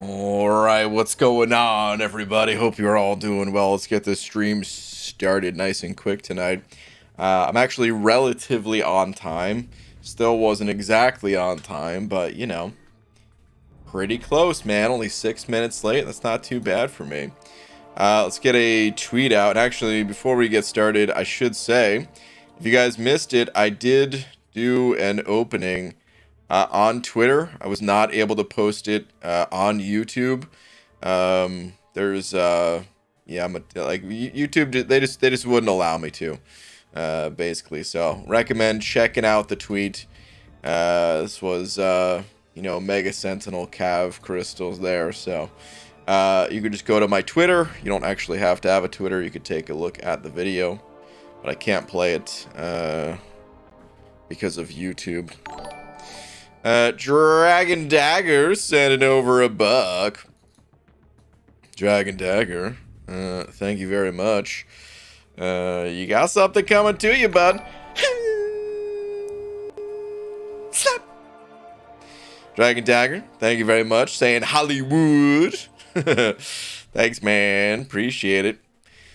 All right, what's going on, everybody? Hope you're all doing well. Let's get this stream started nice and quick tonight. I'm actually relatively on time. Still wasn't exactly on time, but pretty close, man. Only 6 minutes late. That's not too bad for me. Let's get a tweet out. And actually, before we get started, I should say, if you guys missed it, I did do an opening on Twitter. I was not able to post it on YouTube. There's YouTube. They just wouldn't allow me to, basically. So recommend checking out the tweet. This was Mega Sentinel Cav crystals there. So you could just go to my Twitter. You don't actually have to have a Twitter. You could take a look at the video, but I can't play it because of YouTube. Dragon Dagger sending over $1. Dragon Dagger, thank you very much. You got something coming to you, bud. Slap. Dragon Dagger, thank you very much. Saying Hollywood. Thanks, man. Appreciate it.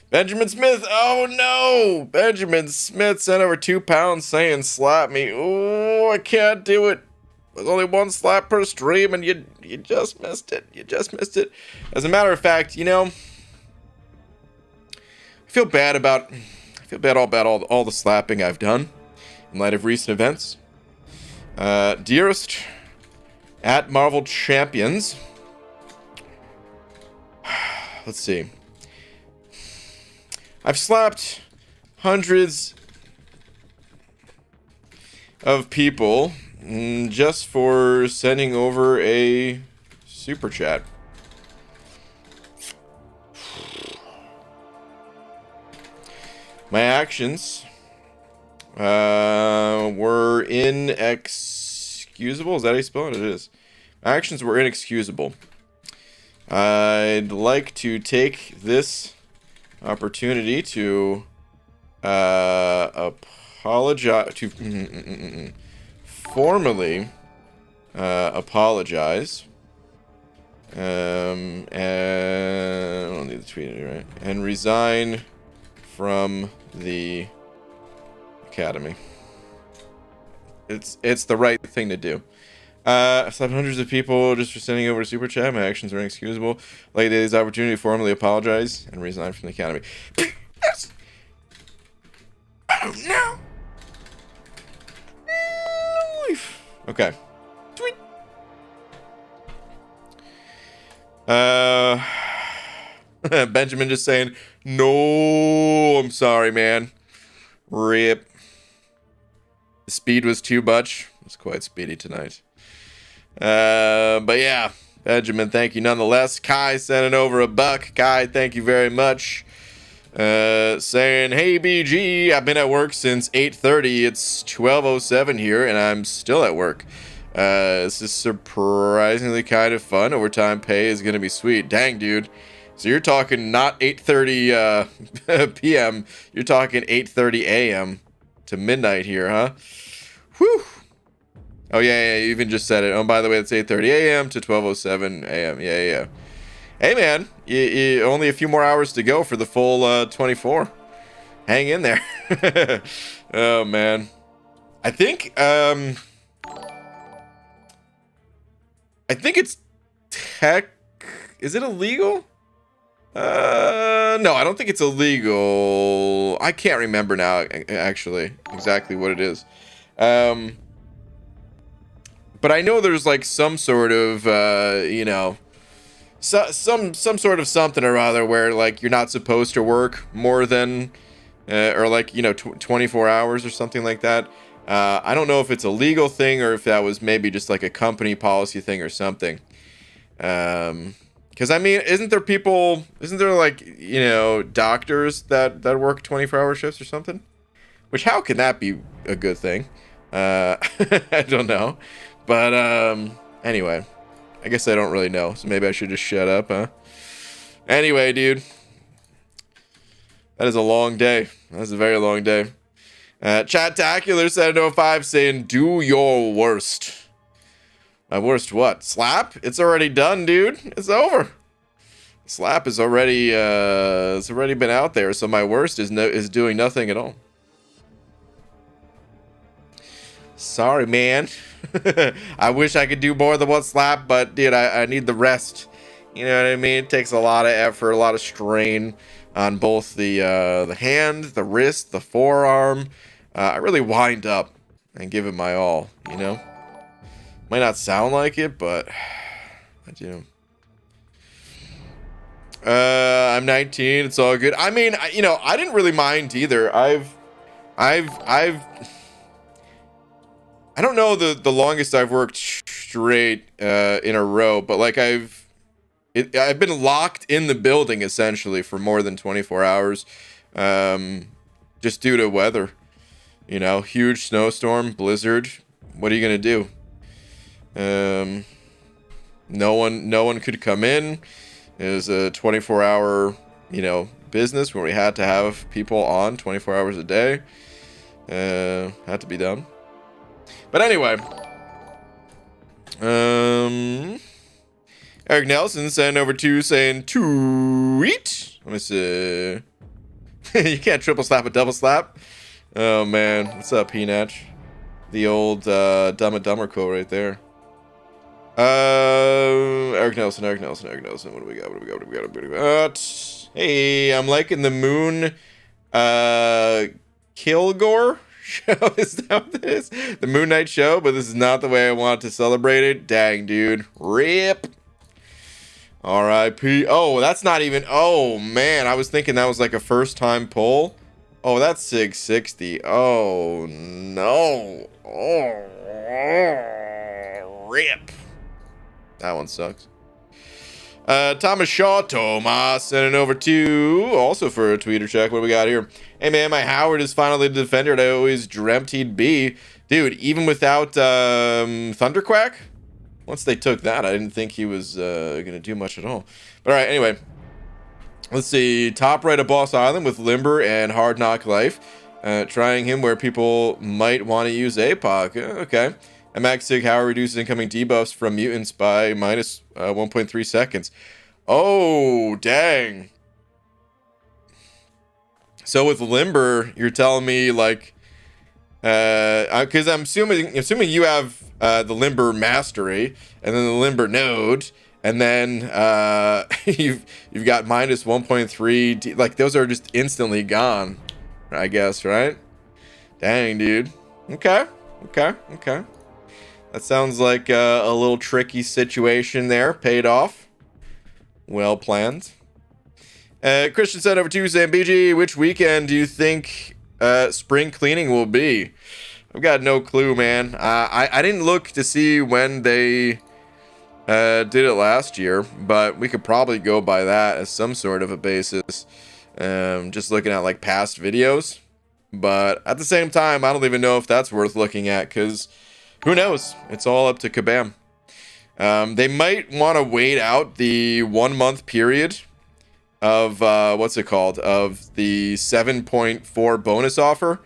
Benjamin Smith. Oh no! Benjamin Smith sent over £2 saying slap me. Oh, I can't do it. There's only one slap per stream, and you just missed it. You just missed it. As a matter of fact, I feel bad about all the slapping I've done in light of recent events. Dearest at Marvel Champions. Let's see. I've slapped hundreds of people just for sending over a super chat. My actions were inexcusable. Is that how you spell it? It is. My actions were inexcusable. I'd like to take this opportunity to apologize to formally apologize and I don't need the tweet, right? And resign from the academy. It's the right thing to do. I've slapped hundreds of people just for sending over a super chat. My actions are inexcusable. I'd like today's opportunity to formally apologize and resign from the academy. I don't know. Okay. Tweet. Benjamin just saying, no, I'm sorry, man. Rip. The speed was too much. It was quite speedy tonight. But yeah, Benjamin, thank you nonetheless. Kai sending over $1. Kai, thank you very much. Saying, hey BG, I've been at work since 8:30. It's 12:07 here, and I'm still at work. This is surprisingly kind of fun. Overtime pay is gonna be sweet. Dang, dude. So you're talking not 8:30 p.m. You're talking 8:30 a.m. to midnight here, huh? Whew. Oh yeah, you even just said it. Oh, by the way, it's 8:30 a.m. to 12:07 a.m. Yeah. Hey man, you only a few more hours to go for the full 24. Hang in there. Oh man, I think it's tech. Is it illegal? No, I don't think it's illegal. I can't remember now actually exactly what it is. But I know there's like some sort of some sort of something or other where like you're not supposed to work more than or like 24 hours or something like that. I don't know if it's a legal thing or if that was maybe just like a company policy thing or something. Because I mean, isn't there like doctors that work 24-hour shifts or something? Which, how can that be a good thing? I don't know. But anyway, I guess I don't really know, so maybe I should just shut up, huh? Anyway, dude, that is a long day. That's a very long day. Chat-tacular 705 saying, do your worst. My worst what? Slap? It's already done, dude. It's over. Slap is already it's already been out there, so my worst is doing nothing at all. Sorry, man. I wish I could do more than one slap, but dude, I need the rest. You know what I mean? It takes a lot of effort, a lot of strain on both the hand, the wrist, the forearm. I really wind up and give it my all, you know? Might not sound like it, but I do. I'm 19. It's all good. I mean, you know, I didn't really mind either. I don't know the longest I've worked straight in a row, but like I've been locked in the building essentially for more than 24 hours, just due to weather. You know, huge snowstorm, blizzard. What are you gonna do? No one could come in. It was a 24-hour, you know, business where we had to have people on 24 hours a day. Had to be done. But anyway, Eric Nelson sent over to saying tweet. Let me see. You can't triple slap a double slap. Oh man, what's up, Peanut? The old Dumb and Dumber quote right there. Eric Nelson. What do we got? Hey, I'm liking the Moon Kilgore show. Is that what it is? The Moon Knight show, but this is not the way I want to celebrate it. Dang, dude. RIP. R.I.P. Oh, that's not even... Oh, man. I was thinking that was like a first-time pull. Oh, that's 660. Oh, no. Oh, RIP. That one sucks. Thomas sent it over to, also for a tweeter check. What do we got here? Hey man, my Howard is finally the defender I always dreamt he'd be. Dude, even without Thunderquack, once they took that, I didn't think he was gonna do much at all. But all right, anyway, let's see. Top right of Boss Island with Limber and Hard Knock Life. Trying him where people might want to use APOC. Okay. A max sig Howard reduces incoming debuffs from mutants by minus 1.3 seconds. Oh, dang. So with Limber, you're telling me like, because I'm assuming you have the Limber Mastery and then the Limber Node, and then you've got minus 1.3. Like those are just instantly gone, I guess, right? Dang, dude. Okay. That sounds like a little tricky situation there. Paid off. Well planned. Christian said over to Zambiji, which weekend do you think spring cleaning will be? I've got no clue, man. I didn't look to see when they did it last year, but we could probably go by that as some sort of a basis. Just looking at like past videos. But at the same time, I don't even know if that's worth looking at, because who knows? It's all up to Kabam. They might want to wait out the 1 month period of, what's it called? Of the 7.4 bonus offer.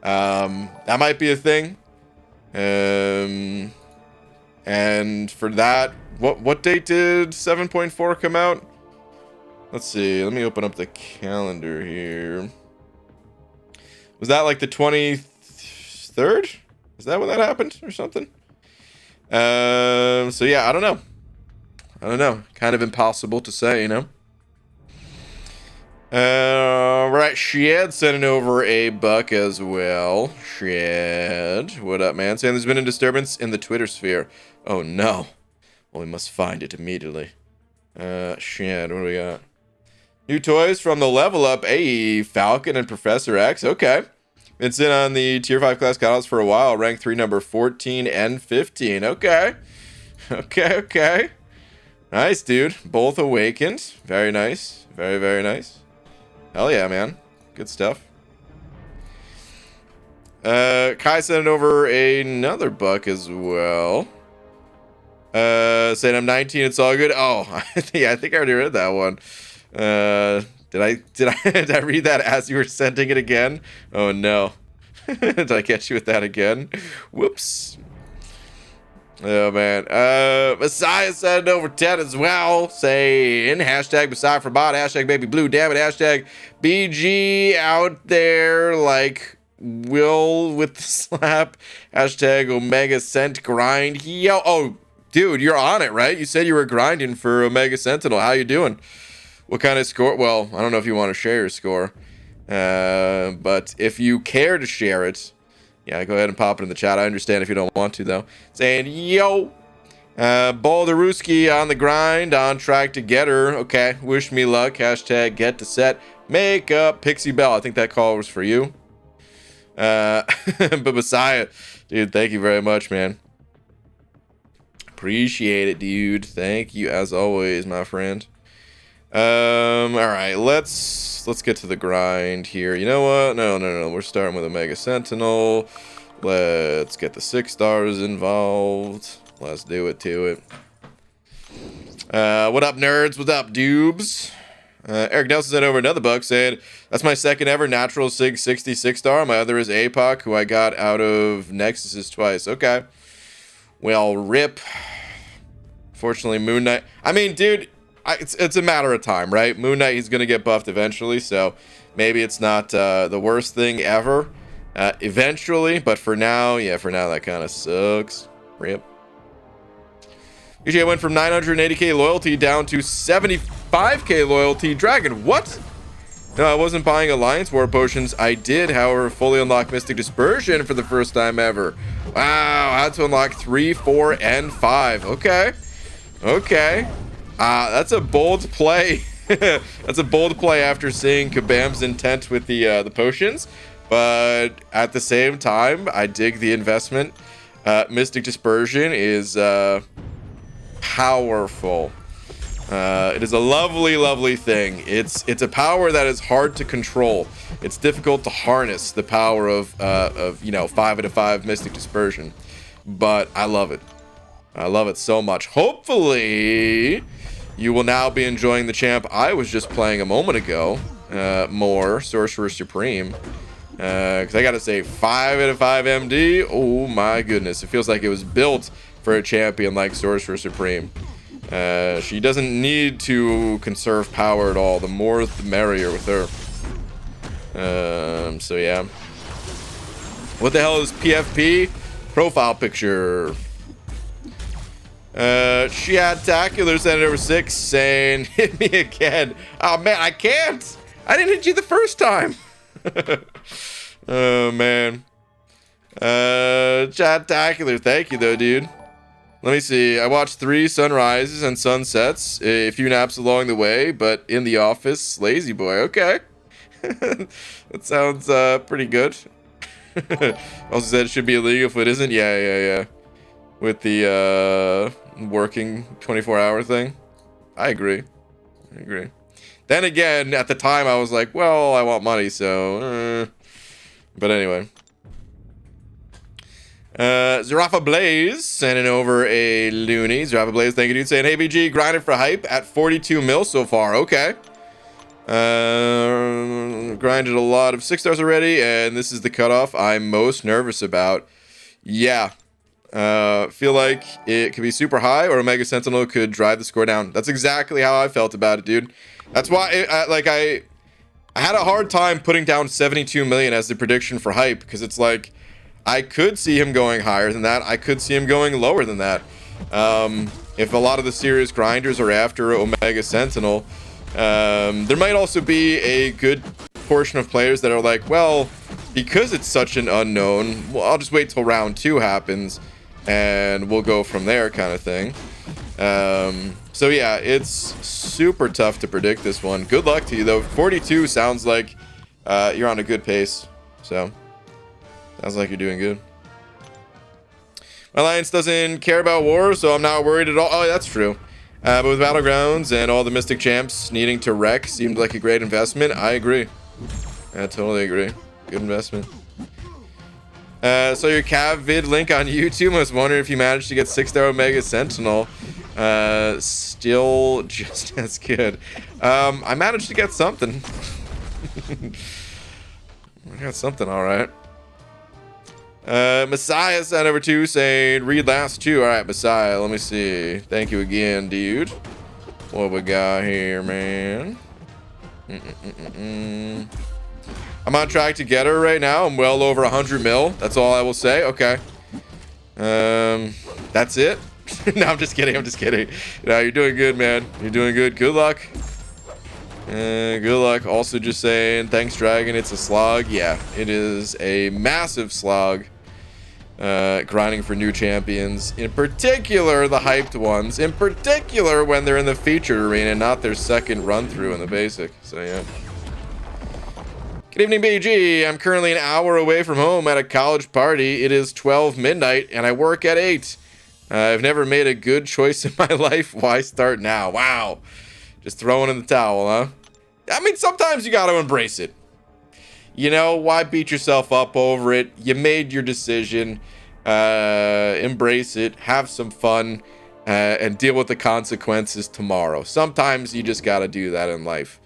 That might be a thing. And for that, what date did 7.4 come out? Let's see. Let me open up the calendar here. Was that like the 23rd? Is that when that happened or something? So yeah, I don't know. Kind of impossible to say, you know. Right, Shed sending over a buck as well. Shed, what up, man? Saying there's been a disturbance in the Twitter sphere. Oh no. Well, we must find it immediately. Shed, what do we got? New toys from the Level Up. Hey, Falcon and Professor X. Okay. Been sitting on the tier 5 class cutouts for a while. Rank 3 number 14 and 15. Okay. Nice, dude. Both awakened. Very nice. Very nice. Hell yeah, man. Good stuff. Kai sent over another buck as well. Saying I'm 19, it's all good. Oh, yeah, I think I already read that one. Did I read that as you were sending it again? Oh no. Did I get you with that again? Whoops. Oh man. Messiah said over 10 as well. Saying hashtag Messiah for bot, hashtag baby blue, damn it, hashtag BG out there like Will with the slap. Hashtag Omega Cent grind. Yo, oh, dude, you're on it, right? You said you were grinding for Omega Sentinel. How you doing? What kind of score? Well, I don't know if you want to share your score. But if you care to share it, yeah, go ahead and pop it in the chat. I understand if you don't want to, though. Saying, yo, Balderuski on the grind, on track to get her. Okay, wish me luck. Hashtag get to set. Make up Pixie Bell. I think that call was for you. But Messiah, dude, thank you very much, man. Appreciate it, dude. Thank you as always, my friend. All right, let's get to the grind here. You know what? No. We're starting with Omega Sentinel. Let's get the 6 stars involved. Let's do it to it. What up, nerds? What up, dubes? Eric Nelson sent over another buck saying, that's my second ever natural SIG 66 star. My other is APOC, who I got out of Nexuses twice. Okay. Well, rip. Fortunately, Moon Knight. I mean, dude, it's a matter of time, right? Moon Knight, he's going to get buffed eventually, so maybe it's not the worst thing ever eventually, but for now, yeah, that kind of sucks. Rip. Usually I went from 980k loyalty down to 75k loyalty. Dragon, what? No, I wasn't buying Alliance War potions. I did, however, fully unlock Mystic Dispersion for the first time ever. Wow, I had to unlock 3, 4, and 5. Okay. That's a bold play. That's a bold play after seeing Kabam's intent with the potions. But at the same time, I dig the investment. Mystic Dispersion is powerful. It is a lovely thing. It's a power that is hard to control. It's difficult to harness the power of 5/5 Mystic Dispersion, but I love it. I love it so much. Hopefully, you will now be enjoying the champ I was just playing a moment ago. More Sorcerer Supreme. Because I gotta say, 5/5 MD. Oh my goodness, it feels like it was built for a champion like Sorcerer Supreme. She doesn't need to conserve power at all. The more the merrier with her. So yeah. What the hell is PFP? Profile picture. Shatacular sent it over 6 saying, hit me again. Oh man, I can't. I didn't hit you the first time. Oh man. Shatacular, thank you though, dude. Let me see. I watched 3 sunrises and sunsets, a few naps along the way, but in the office, lazy boy. Okay. That sounds pretty good. Also said it should be illegal if it isn't. Yeah. With the working 24-hour thing. I agree. Then again, at the time, I was like, well, I want money, so... But anyway. Zarafa Blaze sending over a loony. Zarafa Blaze, thank you, dude. Saying, hey, BG, grinded for hype at 42 mil so far. Okay. Grinded a lot of 6 stars already, and this is the cutoff I'm most nervous about. Yeah. Feel like it could be super high, or Omega Sentinel could drive the score down. That's exactly how I felt about it, dude. That's why, I had a hard time putting down 72 million as the prediction for hype, because it's like, I could see him going higher than that. I could see him going lower than that. If a lot of the serious grinders are after Omega Sentinel, there might also be a good portion of players that are like, well, because it's such an unknown, well, I'll just wait till round 2 happens and we'll go from there, kind of thing. So yeah, it's super tough to predict this one. Good luck to you though. 42 sounds like you're on a good pace. So sounds like you're doing good. My Alliance doesn't care about war, so I'm not worried at all. Oh, that's true. But with Battlegrounds and all the Mystic Champs needing to wreck seemed like a great investment. I agree. I totally agree. Good investment. So your Cav vid link on YouTube. I was wondering if you managed to get 6-star Omega Sentinel. Still just as good. I managed to get something. I got something, all right. Messiah sent over 2 saying, read last 2. All right, Messiah, let me see. Thank you again, dude. What we got here, man? I'm on track to get her right now. I'm well over 100 mil. That's all I will say. Okay. That's it. No, I'm just kidding. I'm just kidding. No, you're doing good, man. You're doing good. Good luck. Good luck. Also just saying, thanks, Dragon. It's a slog. Yeah, it is a massive slog. Grinding for new champions, in particular the hyped ones, in particular when they're in the featured arena, not their second run through in the basic. So yeah. Good evening, BG. I'm currently an hour away from home at a college party. It is 12 midnight and I work at 8. I've never made a good choice in my life. Why start now? Wow. Just throwing in the towel, huh? I mean, sometimes you got to embrace it. You know, why beat yourself up over it? You made your decision. Embrace it. Have some fun. And deal with the consequences tomorrow. Sometimes you just got to do that in life.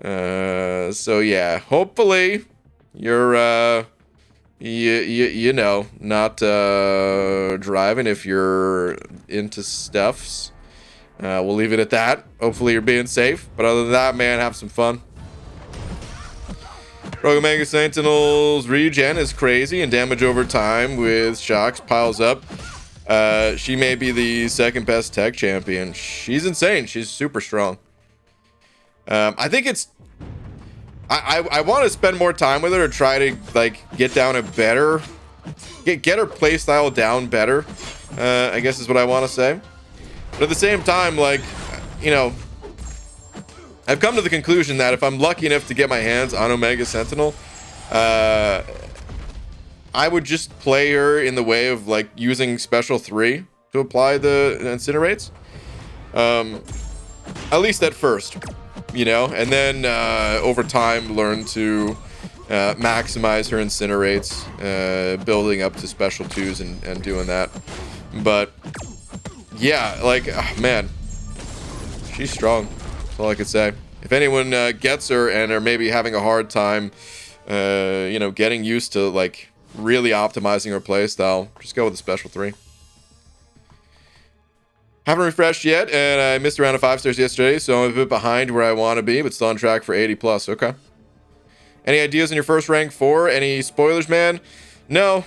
So, yeah. Hopefully, you're, you know, not driving if you're into stuffs. We'll leave it at that. Hopefully, you're being safe. But other than that, man, have some fun. Rogue Mega Sentinel's regen is crazy and damage over time with shocks piles up. She may be the second best tech champion. She's insane. She's super strong. I think it's... I want to spend more time with her to try to, like, get down a better... Get her playstyle down better, I guess is what I want to say. But at the same time, like, you know... I've come to the conclusion that if I'm lucky enough to get my hands on Omega Sentinel, I would just play her in the way of like using Special 3 to apply the incinerates. At least at first, you know, and then over time learn to maximize her incinerates, building up to Special 2s and doing that. But yeah, like, oh, man, she's strong. That's all I could say. If anyone gets her and are maybe having a hard time, you know, getting used to like really optimizing her playstyle, just go with the Special 3. Haven't refreshed yet, and I missed around a 5 stars yesterday, so I'm a bit behind where I want to be, but still on track for 80 plus. Okay. Any ideas in your first rank 4? Any spoilers, man? No.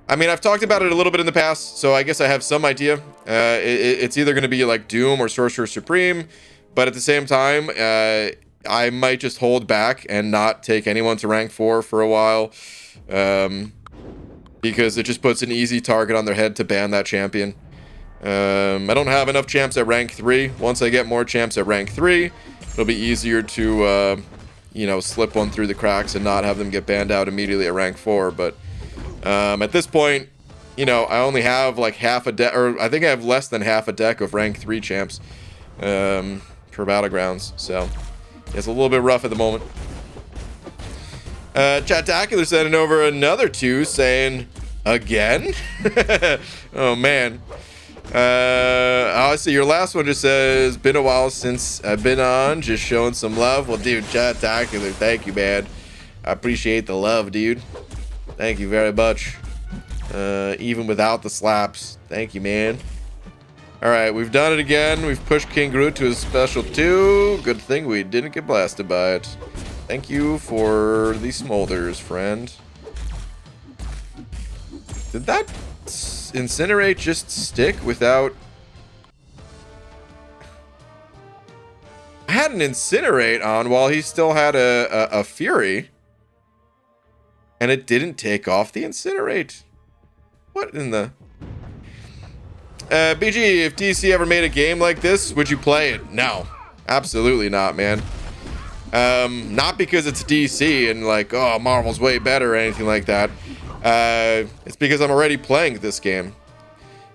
I mean, I've talked about it a little bit in the past, so I guess I have some idea. It's either going to be like Doom or Sorcerer Supreme, but at the same time, I might just hold back and not take anyone to rank 4 for a while, because it just puts an easy target on their head to ban that champion. I don't have enough champs at rank 3. Once I get more champs at rank 3, it'll be easier to, you know, slip one through the cracks and not have them get banned out immediately at rank 4, but... at this point, you know, I only have like half a deck, or I think I have less than half a deck of rank 3 champs for Battlegrounds. So it's a little bit rough at the moment. Chatacular sending over another 2 saying, again? Oh, man. I see your last one just says, been a while since I've been on, just showing some love. Well, dude, Chatacular, thank you, man. I appreciate the love, dude. Thank you very much. Even without the slaps. Thank you, man. Alright, we've done it again. We've pushed King Groot to his Special 2. Good thing we didn't get blasted by it. Thank you for the smolders, friend. Did that incinerate just stick without... I had an incinerate on while he still had a Fury. And it didn't take off the incinerate. What in the... BG, if DC ever made a game like this, would you play it? No. Absolutely not, man. Not because it's DC and like, oh, Marvel's way better or anything like that. It's because I'm already playing this game.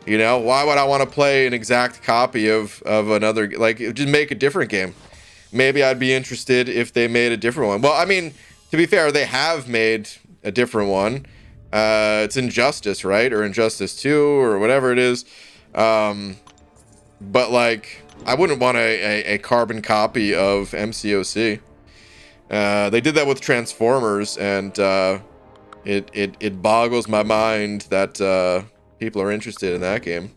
You know, why would I want to play an exact copy of another... Like, just make a different game. Maybe I'd be interested if they made a different one. Well, I mean, to be fair, they have made... a different one. It's Injustice, right? Or Injustice 2 or whatever it is. But like, I wouldn't want a carbon copy of MCOC. They did that with Transformers, and It boggles my mind that people are interested in that game.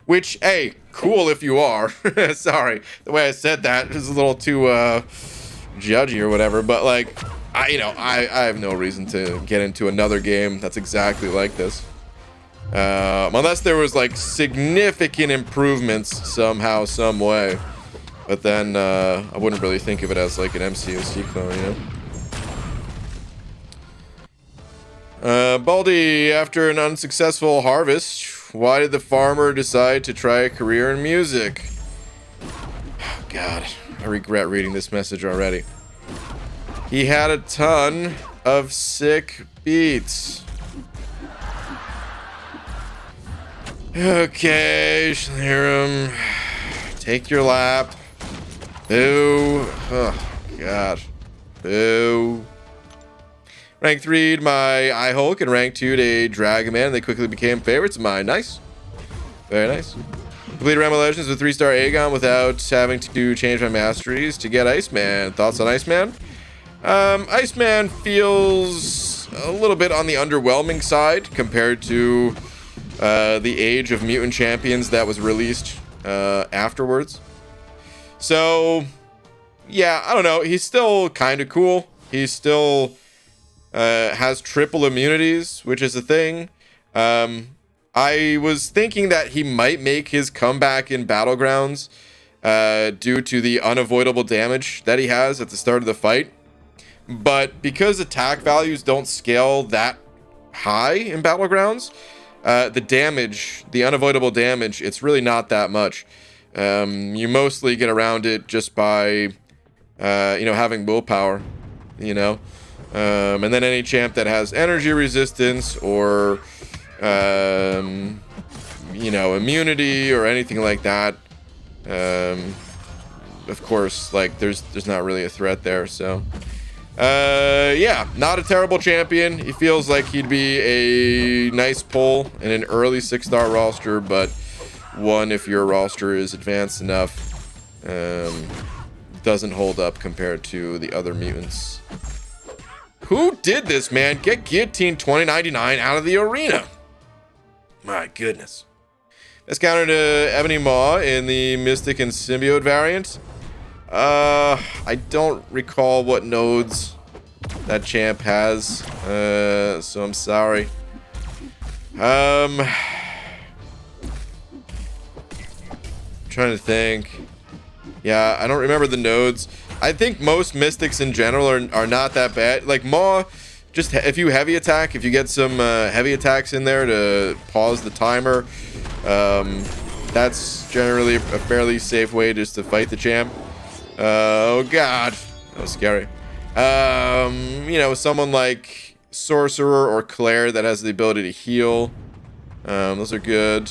Which, hey, cool if you are. Sorry, the way I said that is a little too judgy or whatever. But like, I have no reason to get into another game that's exactly like this, unless there was like significant improvements somehow, some way. But then I wouldn't really think of it as like an MCOC clone, you know. Baldy, after an unsuccessful harvest, why did the farmer decide to try a career in music? Oh, God, I regret reading this message already. He had a ton of sick beats. Okay, Shaliram, take your lap. Boo. Oh, God. Boo. Rank 3'd my iHulk and rank 2'd a Dragonman. They quickly became favorites of mine. Nice. Very nice. Completed Rambo Legends with 3-star Aegon without having to change my masteries to get Iceman. Thoughts on Iceman? Iceman feels a little bit on the underwhelming side compared to the Age of Mutant Champions that was released afterwards. So, yeah, I don't know. He's still kind of cool. He's still has triple immunities, which is a thing. I was thinking that he might make his comeback in Battlegrounds due to the unavoidable damage that he has at the start of the fight. But because attack values don't scale that high in Battlegrounds, the damage, the unavoidable damage, it's really not that much. You mostly get around it just by, having willpower, and then any champ that has energy resistance or, immunity or anything like that, of course, like there's not really a threat there. So, yeah, not a terrible champion. He feels like he'd be a nice pull in an early 6-star roster, but one, if your roster is advanced enough, doesn't hold up compared to the other mutants. Who did this, man? Get Guillotine 2099 out of the arena. My goodness. Let's counter to Ebony Maw in the Mystic and Symbiote variant. I don't recall what nodes that champ has, so I'm sorry. Trying to think. Yeah, I don't remember the nodes. I think most mystics in general are not that bad. Like Maw, just if you heavy attack, if you get some heavy attacks in there to pause the timer, that's generally a fairly safe way just to fight the champ. Oh God, that was scary. Someone like Sorcerer or Claire that has the ability to heal. Those are good.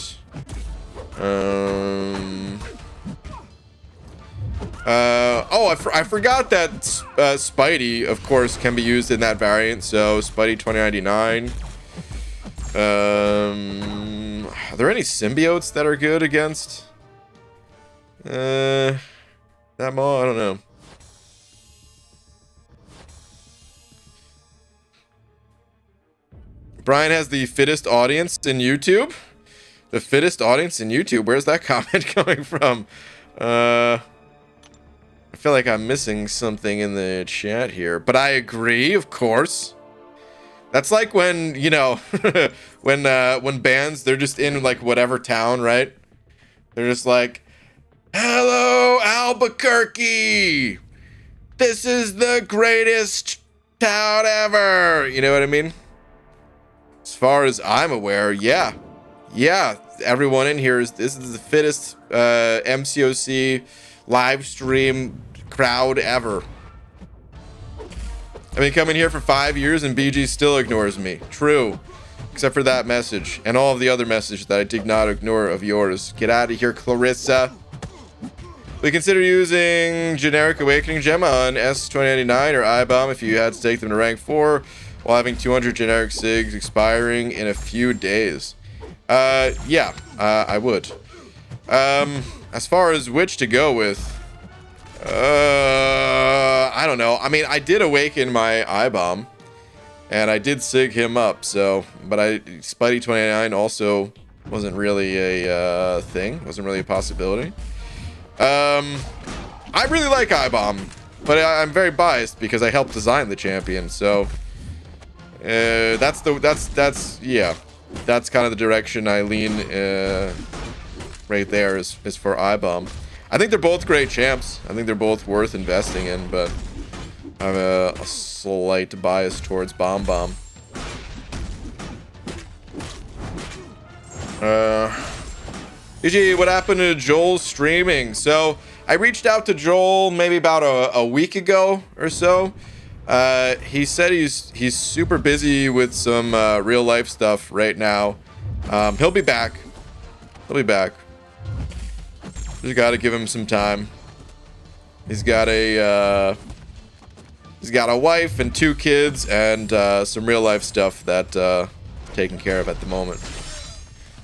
I forgot that Spidey, of course, can be used in that variant. So Spidey 2099. Are there any symbiotes that are good against that Maw? I don't know. Brian has the fittest audience in YouTube. The fittest audience in YouTube. Where's that comment coming from? I feel like I'm missing something in the chat here, but I agree, of course. That's like when, when bands, they're just in like whatever town, right? They're just like, hello, Albuquerque. This is the greatest town ever. You know what I mean? As far as I'm aware, yeah. Yeah, everyone in here this is the fittest MCOC live stream crowd ever. I've been coming here for 5 years and BG still ignores me. True. Except for that message and all of the other messages that I did not ignore of yours. Get out of here, Clarissa. We consider using generic Awakening Gem on S2099 or I-Bomb if you had to take them to rank 4 while having 200 generic SIGs expiring in a few days. Yeah, I would. As far as which to go with, I don't know. I mean, I did awaken my I-Bomb, and I did sig him up. So, but Spidey 29 also wasn't really a thing. Wasn't really a possibility. I really like iBomb, but I'm very biased because I helped design the champion. So yeah, that's kind of the direction I lean right there is for iBomb. I think they're both great champs. I think they're both worth investing in, but I have a slight bias towards Bomb. GG, what happened to Joel's streaming? So I reached out to Joel maybe about a week ago or so. He said he's super busy with some real life stuff right now. He'll be back. He'll be back. Just got to give him some time. He's got a wife and 2 kids and some real life stuff that taken care of at the moment.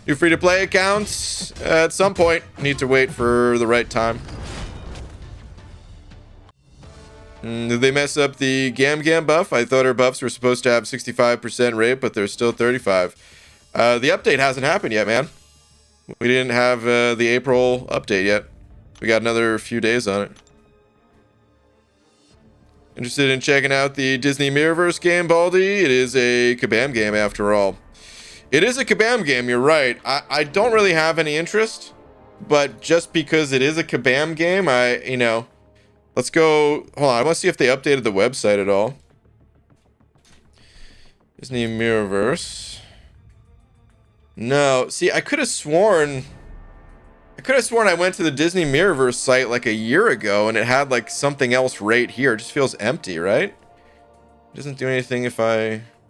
New free-to-play accounts at some point. Need to wait for the right time. Did they mess up the Gam buff? I thought her buffs were supposed to have 65% rate, but they're still 35. The update hasn't happened yet, man. We didn't have the April update yet. We got another few days on it. Interested in checking out the Disney Mirrorverse game, Baldy? It is a Kabam game after all. It is a Kabam game, you're right. I don't really have any interest, but just because it is a Kabam game, let's go. Hold on, I want to see if they updated the website at all. Disney Mirrorverse. No, see, I could have sworn I went to the Disney Mirrorverse site like a year ago and it had like something else right here. It just feels empty, right? It doesn't do anything if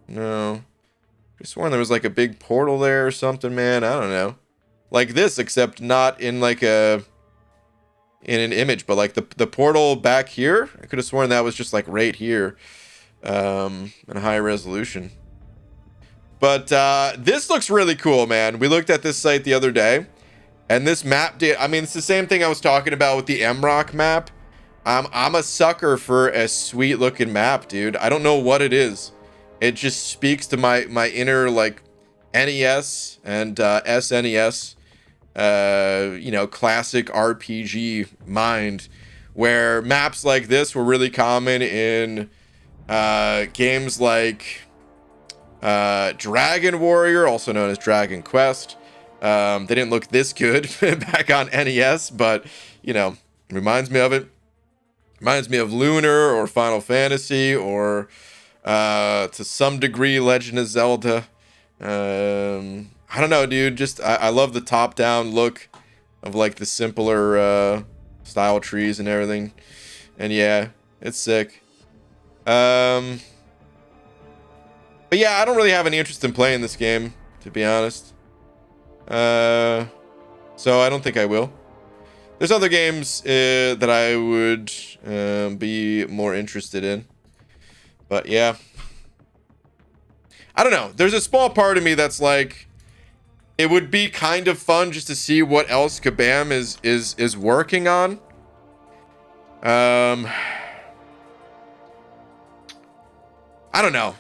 no. I sworn there was like a big portal there or something, man. I don't know. Like this, except not in like in an image, but like the portal back here. I could have sworn that was just like right here, in a high resolution. But this looks really cool, man. We looked at this site the other day, and this map it's the same thing I was talking about with the MRock map. I'm a sucker for a sweet looking map, dude. I don't know what it is. It just speaks to my inner like NES and SNES, classic RPG mind, where maps like this were really common in games like Dragon Warrior, also known as Dragon Quest. They didn't look this good back on NES, but reminds me of it. Reminds me of Lunar or Final Fantasy or to some degree Legend of Zelda. I don't know, dude. Just I love the top-down look of like the simpler style trees and everything. And yeah, it's sick. But yeah, I don't really have any interest in playing this game, to be honest. So I don't think I will. There's other games that I would be more interested in. But yeah. I don't know. There's a small part of me that's like, it would be kind of fun just to see what else Kabam is working on. I don't know.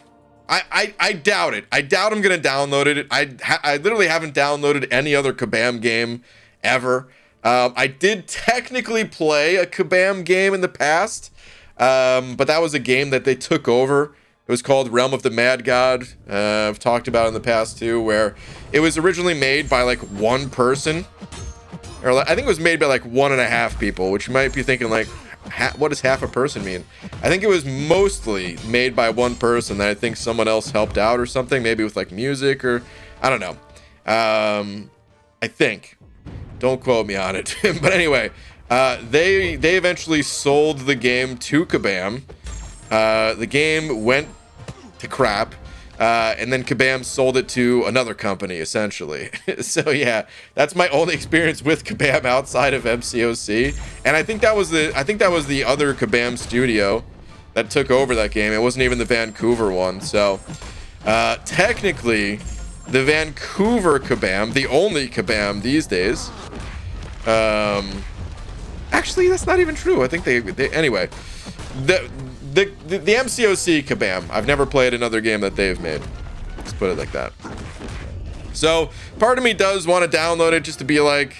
I doubt it. I doubt I'm going to download it. I literally haven't downloaded any other Kabam game ever. I did technically play a Kabam game in the past, but that was a game that they took over. It was called Realm of the Mad God. I've talked about it in the past too, where it was originally made by like one person. Or I think it was made by like 1.5 people, which you might be thinking like, what does half a person mean? I think it was mostly made by one person that I think someone else helped out or something, maybe with like music or I don't know. I think. Don't quote me on it. But anyway, they eventually sold the game to Kabam. The game went to crap, and then Kabam sold it to another company, essentially. So yeah, that's my only experience with Kabam outside of MCOC, and I think that was the other Kabam studio that took over that game. It wasn't even the Vancouver one. So technically, the Vancouver Kabam, the only Kabam these days. Actually, that's not even true. I think they anyway. the MCOC Kabam. I've never played another game that they've made. Let's put it like that. So part of me does want to download it just to be like,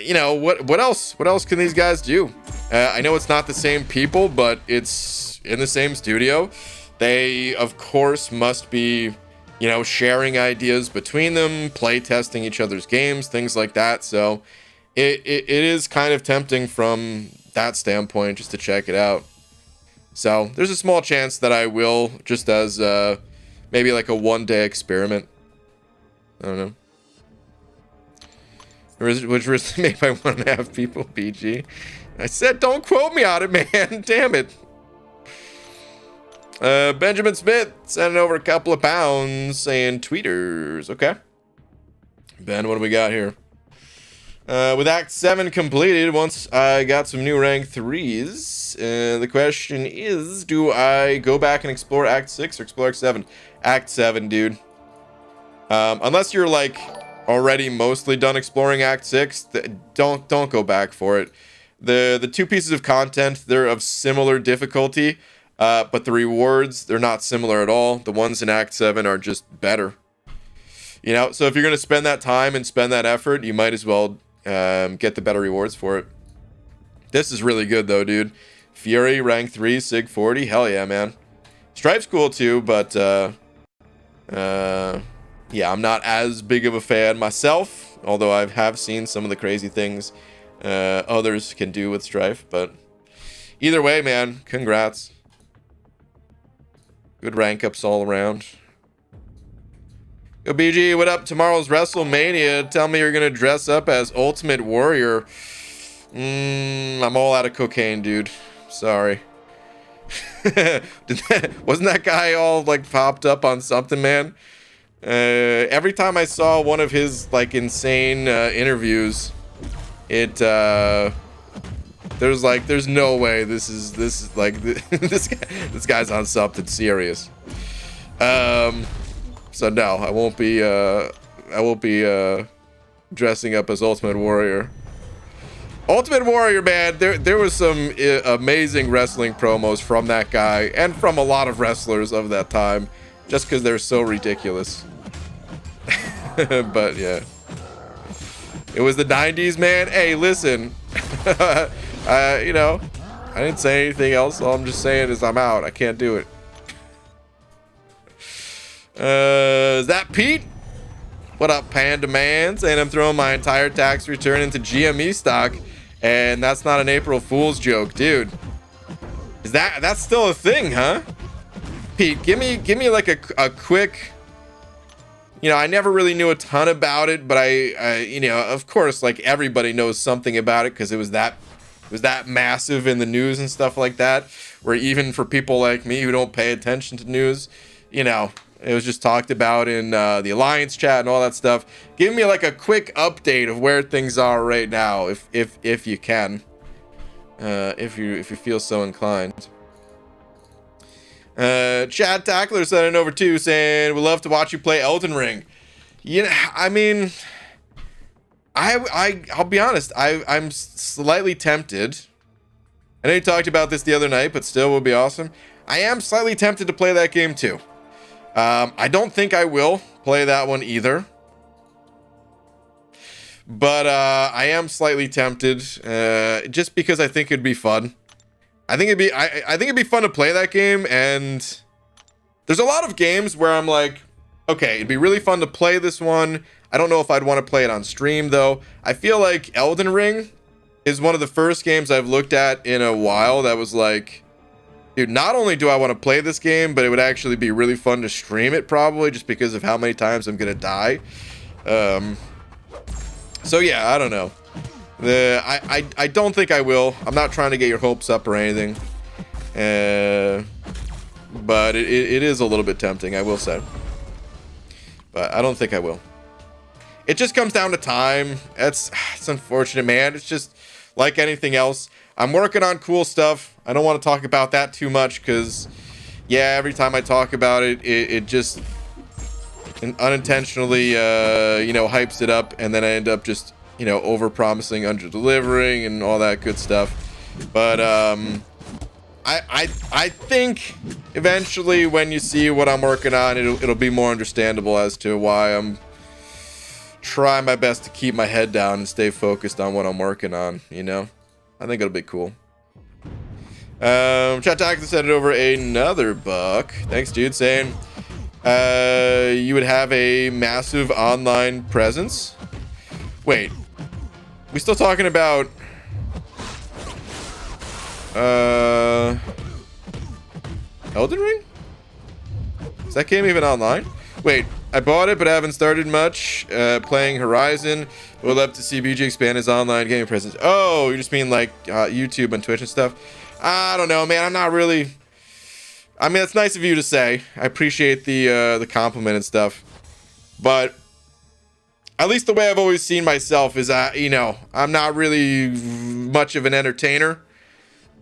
you know, what else? What else can these guys do? I know it's not the same people, but it's in the same studio. They, of course, must be, you know, sharing ideas between them, play testing each other's games, things like that. So it is kind of tempting from that standpoint just to check it out. So there's a small chance that I will, just as maybe like a one-day experiment. I don't know. Which risk made by 1.5 people, BG. I said don't quote me on it, man. Damn it. Benjamin Smith sending over a couple of pounds saying tweeters. Okay. Ben, what do we got here? With Act 7 completed, once I got some new rank 3s, the question is, do I go back and explore Act 6 or explore Act 7? Act 7, dude. Unless you're like already mostly done exploring Act 6, don't go back for it. The two pieces of content, they're of similar difficulty, but the rewards, they're not similar at all. The ones in Act 7 are just better. You know, so if you're going to spend that time and spend that effort, you might as well get the better rewards for it. This is really good though, dude. Fury, rank 3, Sig 40. Hell yeah, man. Stripe's cool too, but yeah, I'm not as big of a fan myself, although I have seen some of the crazy things others can do with Strife. But either way, man, congrats. Good rank ups all around. Yo, BG, what up? Tomorrow's WrestleMania. Tell me you're gonna dress up as Ultimate Warrior. I'm all out of cocaine, dude. Sorry. Wasn't that guy all like popped up on something, man? Every time I saw one of his like insane interviews, there's no way this is like this guy's on something serious. So no, I won't be dressing up as Ultimate Warrior. Ultimate Warrior, man, there was some amazing wrestling promos from that guy and from a lot of wrestlers of that time, just because they're so ridiculous. But yeah, it was the 90s, man. Hey, listen, you know, I didn't say anything else. All I'm just saying is I'm out. I can't do it. Is that Pete? What up, Panda Man? Saying I'm throwing my entire tax return into GME stock, and that's not an April Fool's joke, dude. Is that's still a thing, huh? Pete, give me like a quick. You know, I never really knew a ton about it, but I you know, of course, like everybody knows something about it because it was that massive in the news and stuff like that. Where even for people like me who don't pay attention to news, you know, it was just talked about in the Alliance chat and all that stuff. Give me like a quick update of where things are right now, if you can, if you feel so inclined. Chad Tackler sent it over too, saying we'd love to watch you play Elden Ring. You know, I mean, I'll be honest, I'm slightly tempted. I know you talked about this the other night, but still would be awesome. I am slightly tempted to play that game too. I don't think I will play that one either, but I am slightly tempted, just because I think it'd be fun. I think it'd be fun to play that game, and there's a lot of games where I'm like, okay, it'd be really fun to play this one. I don't know if I'd want to play it on stream though. I feel like Elden Ring is one of the first games I've looked at in a while that was like, dude, not only do I want to play this game, but it would actually be really fun to stream it, probably just because of how many times I'm gonna die. So yeah, I don't know. I don't think I will. I'm not trying to get your hopes up or anything, but it is a little bit tempting, I will say. But I don't think I will. It just comes down to time. It's unfortunate, man. It's just like anything else. I'm working on cool stuff. I don't want to talk about that too much because, yeah, every time I talk about it, it just unintentionally, you know, hypes it up, and then I end up just, you know, over promising, under delivering, and all that good stuff. But I think eventually when you see what I'm working on, it'll be more understandable as to why I'm trying my best to keep my head down and stay focused on what I'm working on, you know? I think it'll be cool. Chat Tactics sent it over another buck. Thanks, dude, saying you would have a massive online presence. Wait, we still talking about Elden Ring? Is that game even online? Wait, I bought it but haven't started much. Playing Horizon. Would love to see BG expand his online gaming presence. Oh, you just mean like YouTube and Twitch and stuff? I don't know, man. I'm not really. I mean, it's nice of you to say. I appreciate the compliment and stuff, but at least the way I've always seen myself is, you know, I'm not really much of an entertainer.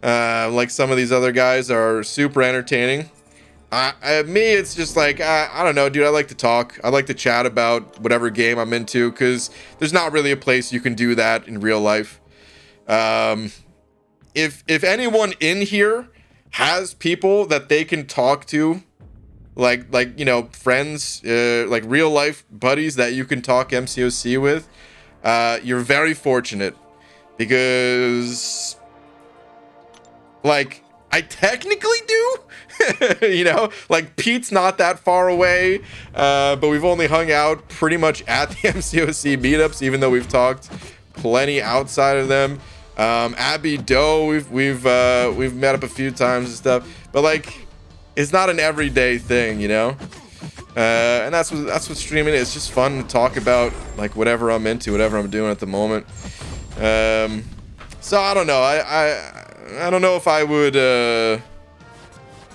Like some of these other guys are super entertaining. Me, it's just like, I don't know, dude. I like to talk. I like to chat about whatever game I'm into, because there's not really a place you can do that in real life. If anyone in here has people that they can talk to, like you know, friends, like real life buddies that you can talk MCOC with, you're very fortunate, because like I technically do. You know, like Pete's not that far away, but we've only hung out pretty much at the MCOC meetups, even though we've talked plenty outside of them. Abby Doe, we've met up a few times and stuff, but like it's not an everyday thing, you know. And that's what streaming is. It's just fun to talk about like whatever I'm into, whatever I'm doing at the moment. So I don't know. I don't know if I would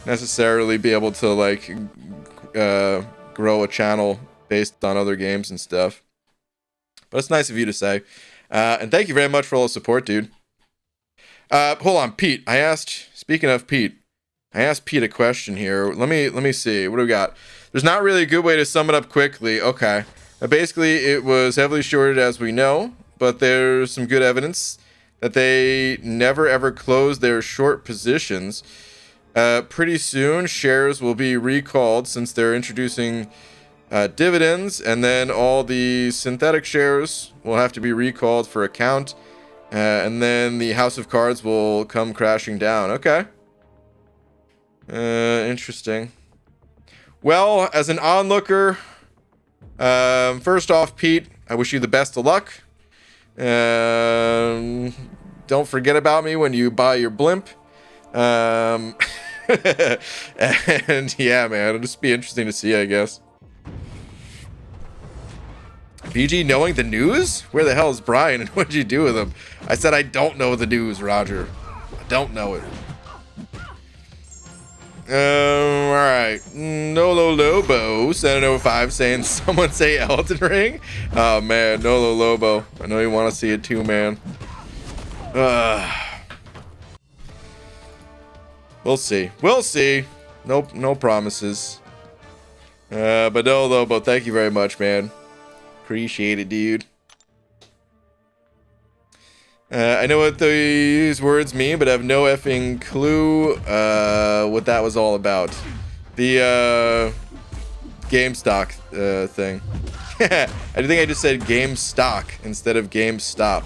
necessarily be able to like grow a channel based on other games and stuff, but it's nice of you to say, and thank you very much for all the support, dude. Hold on, Pete. Speaking of Pete, I asked Pete a question here. Let me see, what do we got? There's not really a good way to sum it up quickly. Okay, basically it was heavily shorted, as we know, but there's some good evidence that they never ever closed their short positions. Pretty soon, shares will be recalled since they're introducing dividends, and then all the synthetic shares will have to be recalled for a count, and then the House of Cards will come crashing down. Okay. Interesting. Well, as an onlooker, first off, Pete, I wish you the best of luck. Don't forget about me when you buy your blimp. And yeah, man, it'll just be interesting to see, I guess. BG knowing the news? Where the hell is Brian, and what did you do with him? I said I don't know the news, Roger. I don't know it. Alright. Nolo Lobo, Sentinel 5 saying, someone say Elden Ring? Oh, man, Nolo Lobo. I know you want to see it too, man. We'll see. We'll see. Nope, no promises. But no, Lobo, thank you very much, man. Appreciate it, dude. I know what these words mean, but I have no effing clue what that was all about. The GameStop thing. I think I just said GameStop instead of GameStop.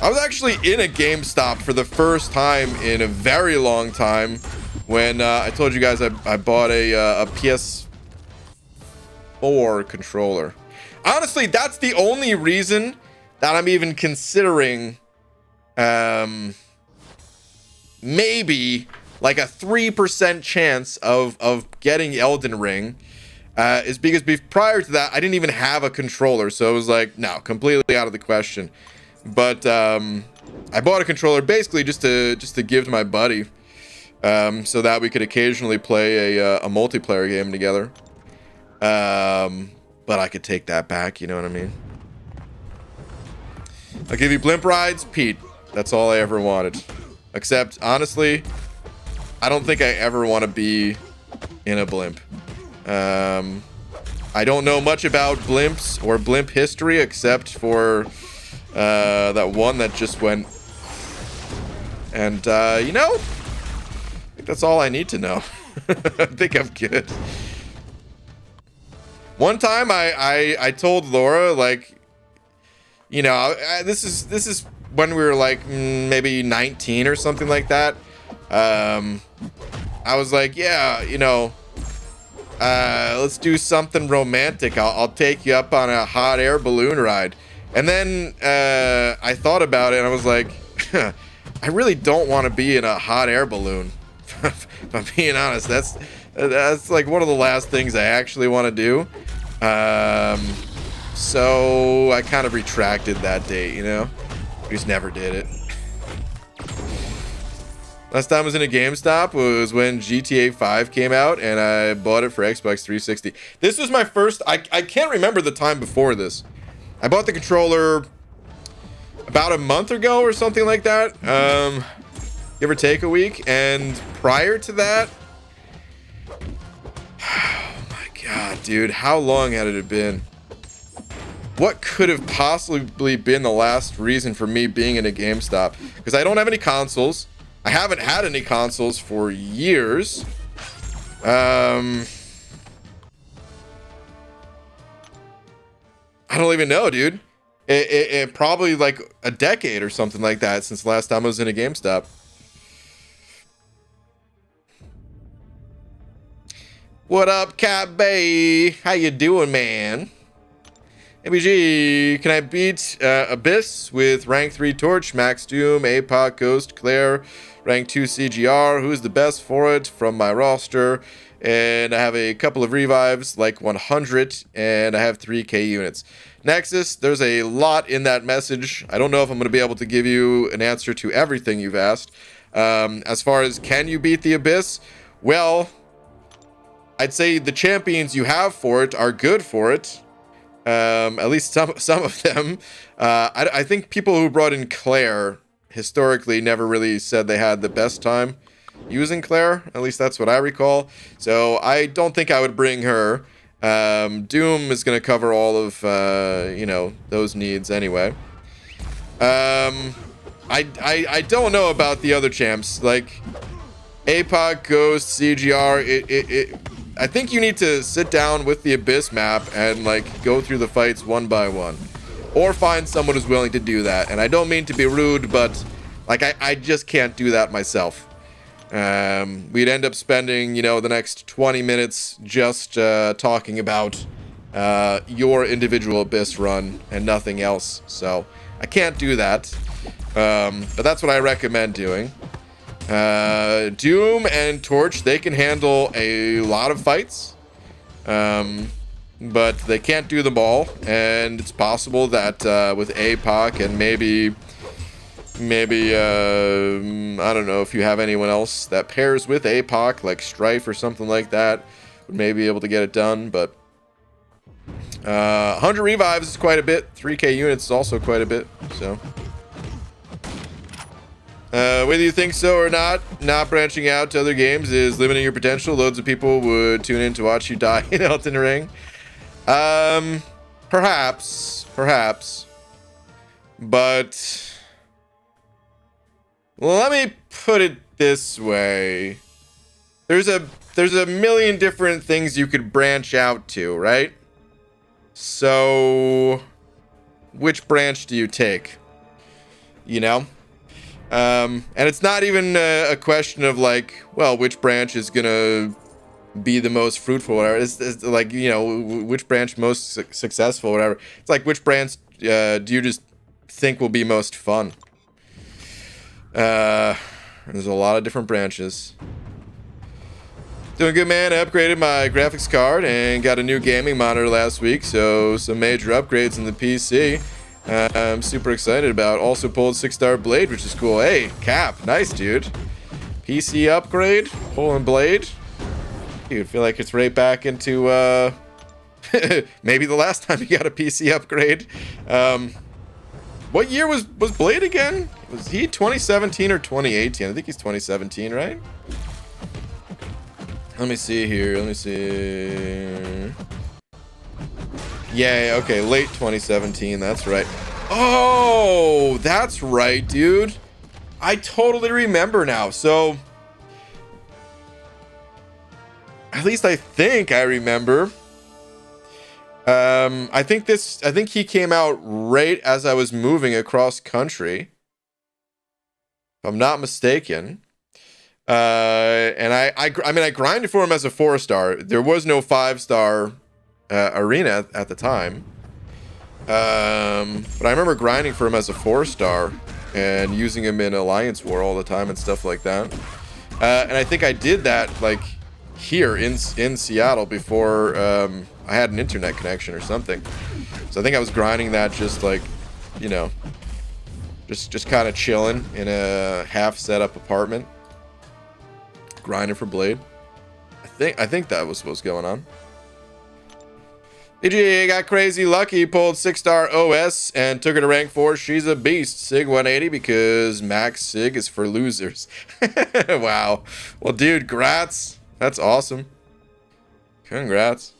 I was actually in a GameStop for the first time in a very long time when I told you guys I bought a PS4 controller. Honestly, that's the only reason that I'm even considering maybe like a 3% chance of getting Elden Ring, is because prior to that I didn't even have a controller, so it was like, no, completely out of the question. But I bought a controller basically just to give to my buddy, so that we could occasionally play a multiplayer game together. But I could take that back, you know what I mean? I'll give you blimp rides, Pete. That's all I ever wanted. Except, honestly, I don't think I ever want to be in a blimp. I don't know much about blimps or blimp history except for that one that just went. And, you know, that's all I need to know. I think I'm good. One time I told Laura, like, you know, this is when we were like maybe 19 or something like that. I was like, yeah, you know, let's do something romantic. I'll take you up on a hot air balloon ride. And then I thought about it and I was like, I really don't want to be in a hot air balloon. If I'm being honest, that's like one of the last things I actually want to do. So I kind of retracted that date, you know? We just never did it. Last time I was in a GameStop was when GTA 5 came out, and I bought it for Xbox 360. This was my first... I can't remember the time before this. I bought the controller about a month ago or something like that. Give or take a week. And prior to that... Oh my god, dude. How long had it been? What could have possibly been the last reason for me being in a GameStop? Because I don't have any consoles. I haven't had any consoles for years. I don't even know, dude. It probably like a decade or something like that since the last time I was in a GameStop. What up, Cat Bay? How you doing, man? ABG, can I beat Abyss with rank 3 Torch, Max Doom, APOC, Ghost, Claire, rank 2 CGR? Who's the best for it from my roster? And I have a couple of revives, like 100, and I have 3k units. Nexus, there's a lot in that message. I don't know if I'm going to be able to give you an answer to everything you've asked. As far as can you beat the Abyss? Well, I'd say the champions you have for it are good for it. At least some of them. I think people who brought in Claire historically never really said they had the best time using Claire. At least that's what I recall. So I don't think I would bring her. Doom is going to cover all of, you know, those needs anyway. I don't know about the other champs. Like, APOC, Ghost, CGR, I think you need to sit down with the Abyss map and, like, go through the fights one by one. Or find someone who's willing to do that. And I don't mean to be rude, but, like, I just can't do that myself. We'd end up spending, you know, the next 20 minutes just talking about your individual Abyss run and nothing else. So, I can't do that. But that's what I recommend doing. Doom and Torch, they can handle a lot of fights, but they can't do them all, and it's possible that with APOC and maybe I don't know if you have anyone else that pairs with APOC, like Strife or something like that, would maybe be able to get it done. But 100 revives is quite a bit. 3k units is also quite a bit, so whether you think so or not branching out to other games is limiting your potential. Loads of people would tune in to watch you die in Elden Ring. Perhaps. But, well, let me put it this way. There's a million different things you could branch out to, right? So, which branch do you take? You know? And it's not even a question of like, well, which branch is gonna be the most fruitful, whatever. It's like, you know, which branch most successful, whatever. It's like, which branch do you just think will be most fun? There's a lot of different branches. Doing good, man. I upgraded my graphics card and got a new gaming monitor last week, so some major upgrades in the PC. I'm super excited about. Also pulled 6-star blade, which is cool. Hey, Cap, nice, dude. PC upgrade, pulling blade. Dude, feel like it's right back into maybe the last time you got a PC upgrade. What year was Blade again? Was he 2017 or 2018? I think he's 2017, right? Let me see here. Let me see. Yeah, okay, late 2017, that's right. Oh, that's right, dude. I totally remember now. So, At least I think I remember. I think he came out right as I was moving across country, if I'm not mistaken. And I mean, I grinded for him as a 4-star. There was no 5-star arena at the time. But I remember grinding for him as a 4-star and using him in Alliance War all the time and stuff like that. And I think I did that like here in Seattle before I had an internet connection or something. So I think I was grinding that just like, you know, just kind of chilling in a half set up apartment, grinding for Blade. I think that was what was going on. EGA got crazy lucky, pulled 6-star OS and took her to rank 4. She's a beast. Sig 180 because max Sig is for losers. Wow. Well, dude, congrats. That's awesome. Congrats.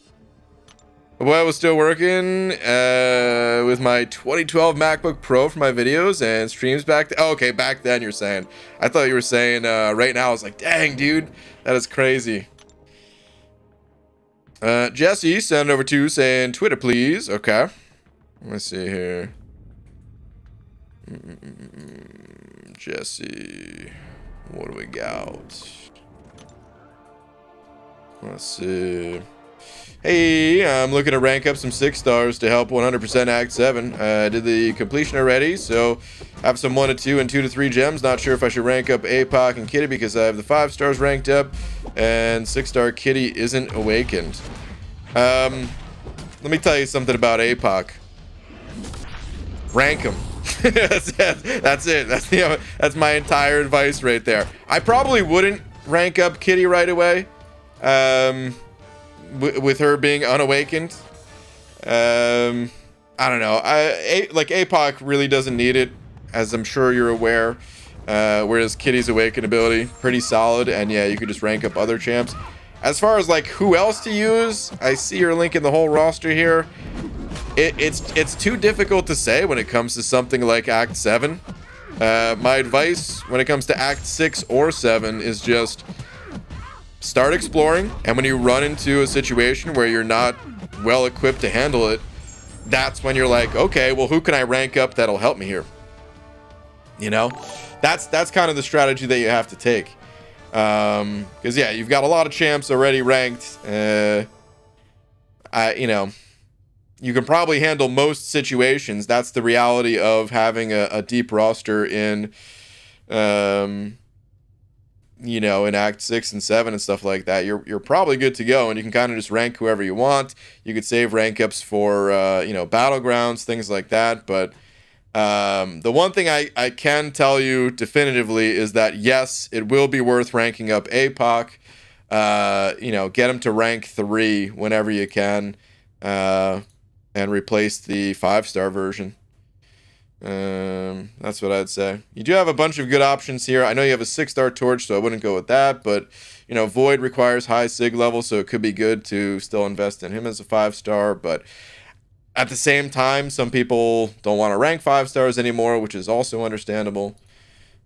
Well, I was still working with my 2012 MacBook Pro for my videos and streams back then. Oh, okay, back then you're saying. I thought you were saying right now. I was like, dang, dude, that is crazy. Jesse sent over to saying Twitter, please. Okay. Let's see here. Jesse, what do we got? Let's see. Hey, I'm looking to rank up some 6-stars to help 100% Act 7. Did the completion already, so have some 1 to 2 and 2 to 3 gems. Not sure if I should rank up APOC and Kitty because I have the 5 stars ranked up and 6-star Kitty isn't awakened. Let me tell you something about APOC. Rank him. That's it. That's my entire advice right there. I probably wouldn't rank up Kitty right away. With her being unawakened. I don't know. Like APOC really doesn't need it, as I'm sure you're aware. Whereas Kitty's awakened ability, pretty solid, and yeah, you could just rank up other champs. As far as like who else to use, I see you're linking the whole roster here. It's too difficult to say when it comes to something like Act 7. My advice when it comes to Act 6 or 7 is just start exploring, and when you run into a situation where you're not well equipped to handle it, that's when you're like, okay, well, who can I rank up that'll help me here? You know, that's kind of the strategy that you have to take. Because yeah, you've got a lot of champs already ranked. You know, you can probably handle most situations. That's the reality of having a deep roster in you know, in Act 6 and 7 and stuff like that. You're probably good to go, and you can kind of just rank whoever you want. You could save rank ups for you know, battlegrounds, things like that. But the one thing I can tell you definitively is that yes, it will be worth ranking up APOC. You know, get him to rank 3 whenever you can, and replace the 5-star version. That's what I'd say. You do have a bunch of good options here. I know you have a 6-star torch, so I wouldn't go with that, but you know, Void requires high sig level, so it could be good to still invest in him as a 5-star. But at the same time, some people don't want to rank 5 stars anymore, which is also understandable.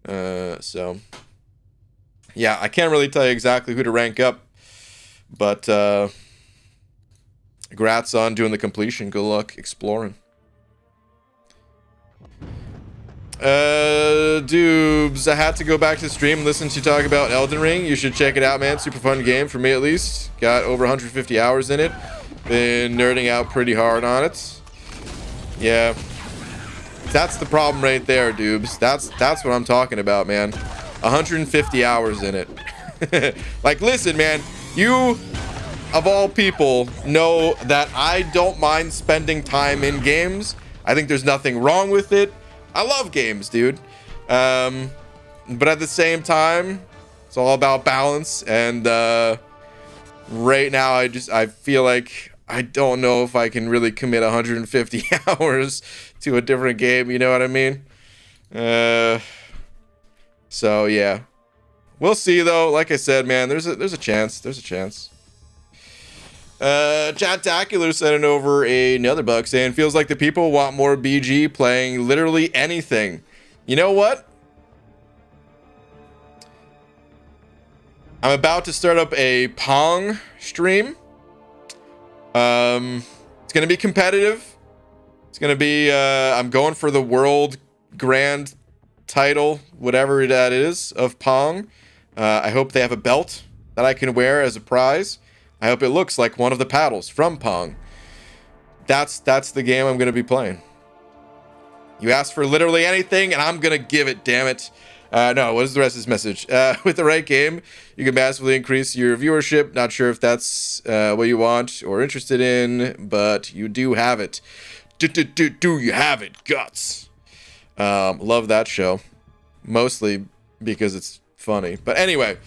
So yeah, I can't really tell you exactly who to rank up, but congrats on doing the completion. Good luck exploring. Dubes, I had to go back to the stream and listen to you talk about Elden Ring. You should check it out, man. Super fun game for me, at least. Got over 150 hours in it. Been nerding out pretty hard on it. Yeah, that's the problem right there, Dubes. That's what I'm talking about, man. 150 hours in it. Like, listen, man, you of all people know that I don't mind spending time in games. I think there's nothing wrong with it. I love games, dude. But at the same time, it's all about balance. And right now, I feel like I don't know if I can really commit 150 hours to a different game. You know what I mean? So yeah, we'll see though. Like I said, man, there's a chance. There's a chance. Chat-tacular sending over another buck saying, feels like the people want more BG playing literally anything. You know what? I'm about to start up a Pong stream. It's gonna be competitive. It's gonna be I'm going for the world grand title, whatever that is, of Pong. I hope they have a belt that I can wear as a prize. I hope it looks like one of the paddles from Pong. That's the game I'm gonna be playing. You asked for literally anything, and I'm gonna give it, damn it. No, what is the rest of this message? With the right game, you can massively increase your viewership. Not sure if that's what you want or interested in, but you do have it. Do you have it, Guts? Love that show. Mostly because it's funny. But anyway,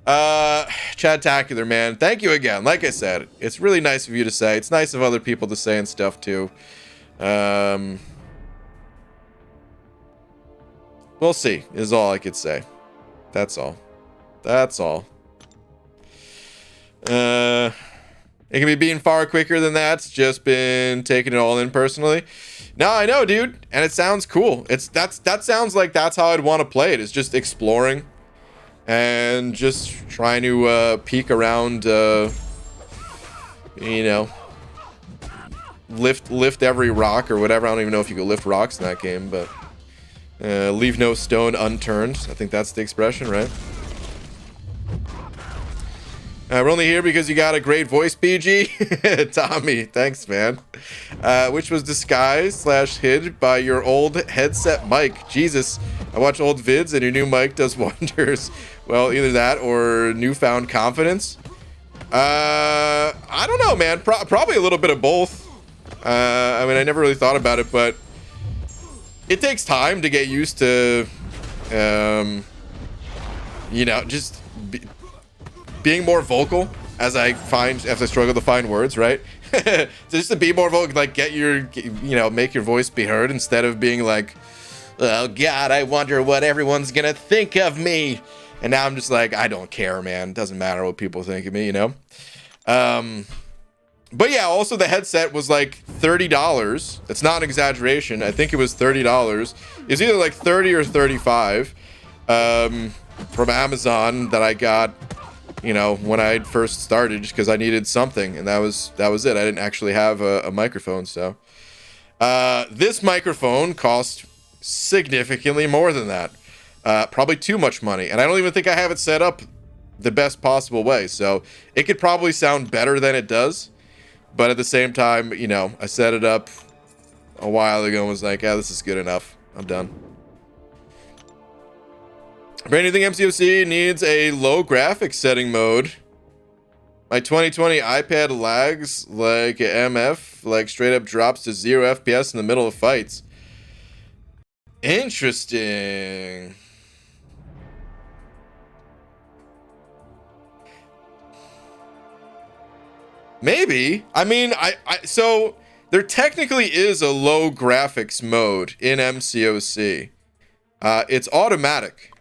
Chadtacular, man. Thank you again. Like I said, it's really nice of you to say. It's nice of other people to say and stuff, too. We'll see, is all I could say. That's all. That's all. It can be being far quicker than that. Just been taking it all in personally. No, I know, dude. And it sounds cool. That sounds like that's how I'd want to play it. Is just exploring. And just trying to peek around, you know, lift every rock or whatever. I don't even know if you can lift rocks in that game, but leave no stone unturned. I think that's the expression, right? We're only here because you got a great voice, BG. Tommy, thanks, man. Which was disguised / hid by your old headset mic. Jesus, I watch old vids and your new mic does wonders. Well, either that or newfound confidence. I don't know, man. Probably a little bit of both. I mean, I never really thought about it, but it takes time to get used to, you know, just being more vocal as I struggle to find words, right? Just to be more vocal, like make your voice be heard instead of being like, oh God, I wonder what everyone's gonna think of me. And now I'm just like, I don't care, man. It doesn't matter what people think of me, you know? But yeah, also the headset was like $30. That's not an exaggeration. I think it was $30. It's either like 30 or 35 from Amazon that I got, you know, when I first started, just because I needed something, and that was it. I didn't actually have a microphone, so this microphone cost significantly more than that. Probably too much money, and I don't even think I have it set up the best possible way, so it could probably sound better than it does, but at the same time, you know, I set it up a while ago and was like, yeah, this is good enough. I'm done. Brand new thing, MCOC needs a low graphics setting mode. My 2020 iPad lags like an MF, like straight up drops to 0 FPS in the middle of fights. Interesting. Maybe. I mean, so there technically is a low graphics mode in MCOC. It's automatic.